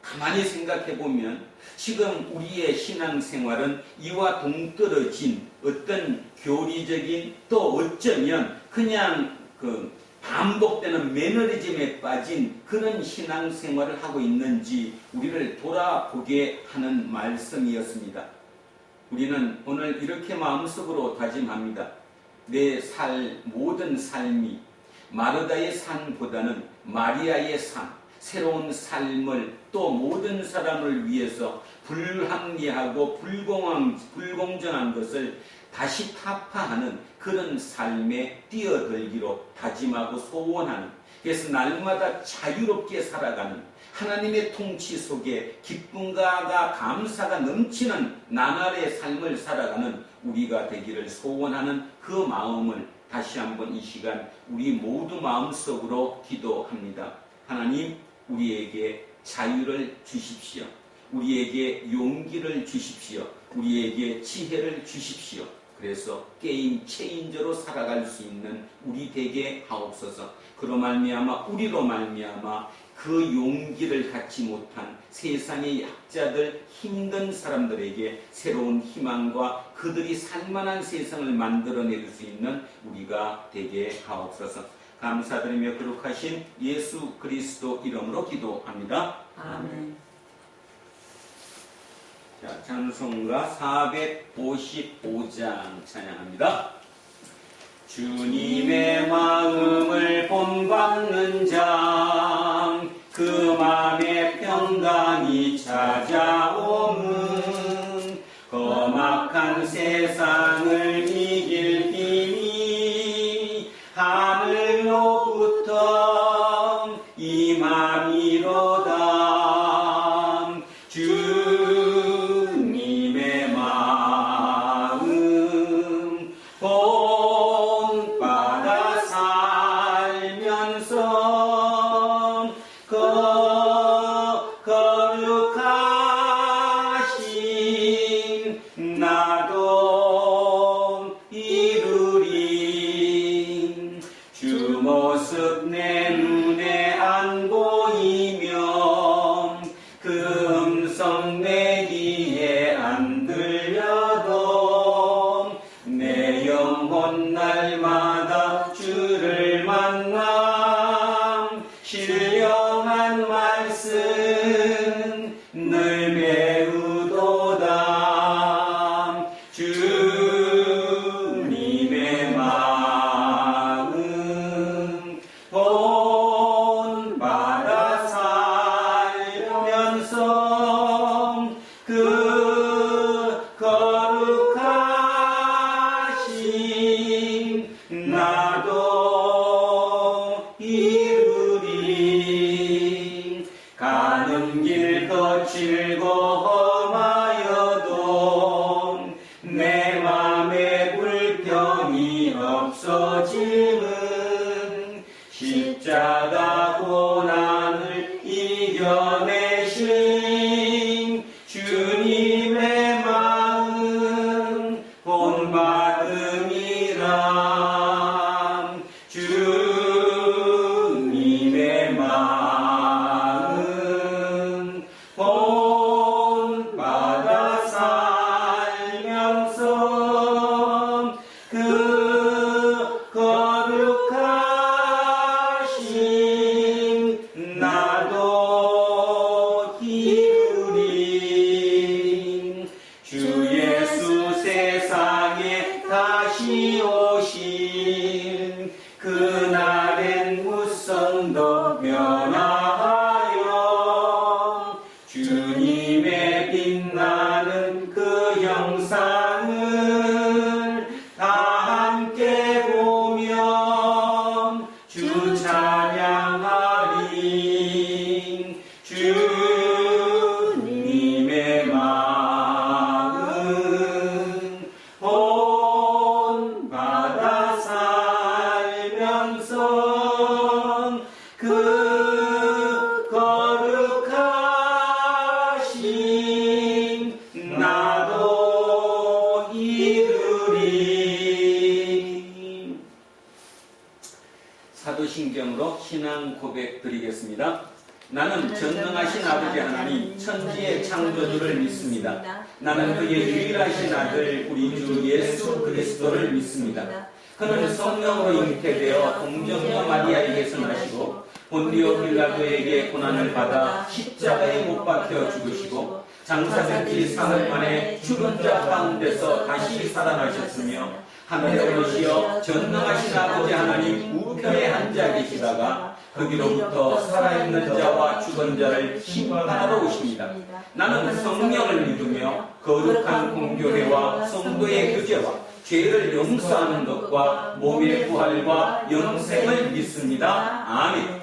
가만히 생각해보면 지금 우리의 신앙생활은 이와 동떨어진 어떤 교리적인, 또 어쩌면 그냥 그 반복되는 매너리즘에 빠진 그런 신앙생활을 하고 있는지 우리를 돌아보게 하는 말씀이었습니다. 우리는 오늘 이렇게 마음속으로 다짐합니다. 내 모든 삶이 마르다의 삶보다는 마리아의 삶, 새로운 삶을 또 모든 사람을 위해서 불합리하고 불공정한 것을 다시 타파하는 그런 삶에 뛰어들기로 다짐하고 소원하는, 그래서 날마다 자유롭게 살아가는 하나님의 통치 속에 기쁨과 감사가 넘치는 나날의 삶을 살아가는 우리가 되기를 소원하는 그 마음을 다시 한번 이 시간 우리 모두 마음속으로 기도합니다. 하나님, 우리에게 자유를 주십시오. 우리에게 용기를 주십시오. 우리에게 지혜를 주십시오. 그래서 게임 체인저로 살아갈 수 있는 우리 되게 하옵소서. 그로 말미암아 우리로 말미암아 그 용기를 갖지 못한 세상의 약자들, 힘든 사람들에게 새로운 희망과 그들이 살만한 세상을 만들어낼 수 있는 우리가 되게 하옵소서. 감사드리며 거룩하신 예수 그리스도 이름으로 기도합니다. 아멘. 자, 찬송가 455장 찬양합니다. 주님의 마음을 본받는 자, 그 맘에 평강이 찾아오는 험악한 세상을 이길 힘이 하늘로부터 임함이로다. 주님의 마음 본받아 살면서 거룩하신 나도 이루리. 주 모습 내 눈에 안 보이며 그 음성 내 귀에 안 들려도 내 영혼 날마다 주를 만나 신령한 말씀 늘 배우도다. 주님의 마음 본받아 살면서 그 거룩하신 나도 이루리. 가는 길 거칠고 험하여도 내 맘에 불평이 없어짐은 십자가 고난을 이겨내신 주님의 마음 본받음이라. 주님의 마음 본받아 살면서 그 거룩하신 나도 이루리. 주 예수 세상에 다시 오신 그날엔 무성도 변화하여 주님의 빛나는 그 형상을 다 함께 보며 주 찬양하리. 주님의 마음 본받아 살면서 그 거룩하신 나도 이루리. 사도신경으로 신앙 고백 드리겠습니다. 나는 전능하신 아버지 하나님 천지의 창조주를 믿습니다. 나는 그의 유일하신 아들 우리 주 예수 그리스도를 믿습니다. 그는 성령으로 잉태되어 동정녀 마리아에게서 나시고 본디오 빌라도에게 고난을 받아 십자가에 못 박혀 죽으시고 장사된 지 사흘 만에 죽은 자 가운데서 다시 살아나셨으며 하늘에 오르시어 전능하신 아버지 하나님 우편에 앉아 계시다가 거기로부터 살아있는 자와 죽은 자를 심판하러 오십니다. 나는 성령을 믿으며 거룩한 공교회와 성도의 교제와 죄를 용서하는 것과 몸의 부활과 영생을 믿습니다. 아멘.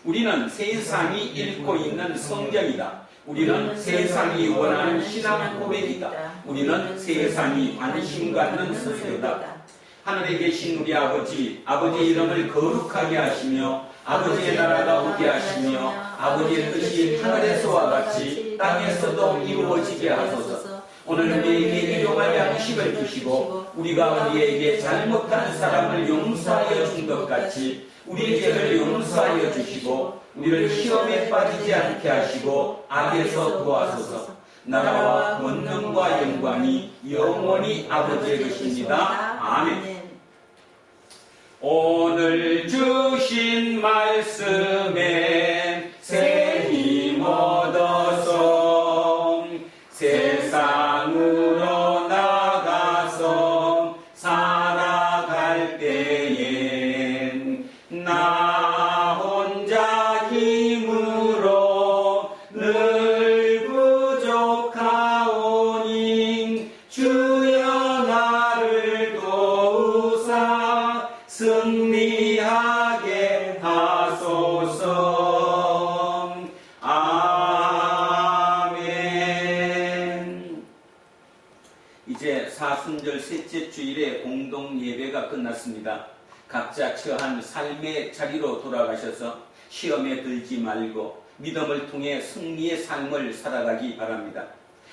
우리는 세상이 읽고 있는 성경이다. 우리는 세상이 원하는 신앙 고백이다. 우리는 세상이 관심 갖는 서술이다. 하늘에 계신 우리 아버지의 이름을 거룩하게 하시며 아버지의 나라가 오게 하시며 아버지의 뜻이 하늘에서와 같이 땅에서도 이루어지게 하소서. 오늘 우리에게 일용할 양식을 주시고 우리가 우리에게 잘못한 사람을 용서하여 준 것 같이 우리 죄를 용서하여 주시고 우리를 시험에 빠지지 않게 하시고 악에서 구하소서. 나라와 권능과 영광이 영원히 아버지의 것입니다. 아멘. 오늘 주신 말씀에 새 힘 얻어서 세상으로 나가서 살아갈 때엔 나 혼자 힘으로 늘 부족하오니 주여 나를 도우사 승리하게 하소서. 아멘. 이제 사순절 셋째 주일에 공동 예배가 끝났습니다. 각자 처한 삶의 자리로 돌아가셔서 시험에 들지 말고 믿음을 통해 승리의 삶을 살아가기 바랍니다.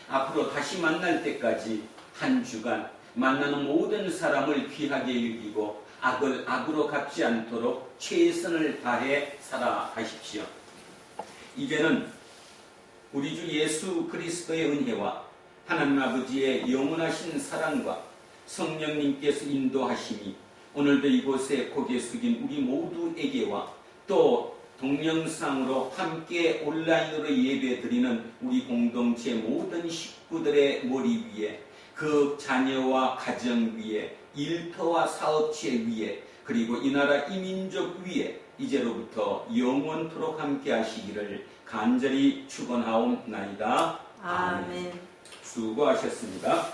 앞으로 다시 만날 때까지 한 주간 만나는 모든 사람을 귀하게 여기고 악을 악으로 갚지 않도록 최선을 다해 살아가십시오. 이제는 우리 주 예수 그리스도의 은혜와 하나님 아버지의 영원하신 사랑과 성령님께서 인도하심이 오늘도 이곳에 고개 숙인 우리 모두에게와 또 동영상으로 함께 온라인으로 예배드리는 우리 공동체 모든 식구들의 머리 위에 그 자녀와 가정 위에 일터와 사업체 위에 그리고 이 나라 이 민족 위에 이제로부터 영원토록 함께 하시기를 간절히 축원하옵나이다. 아멘. 수고하셨습니다.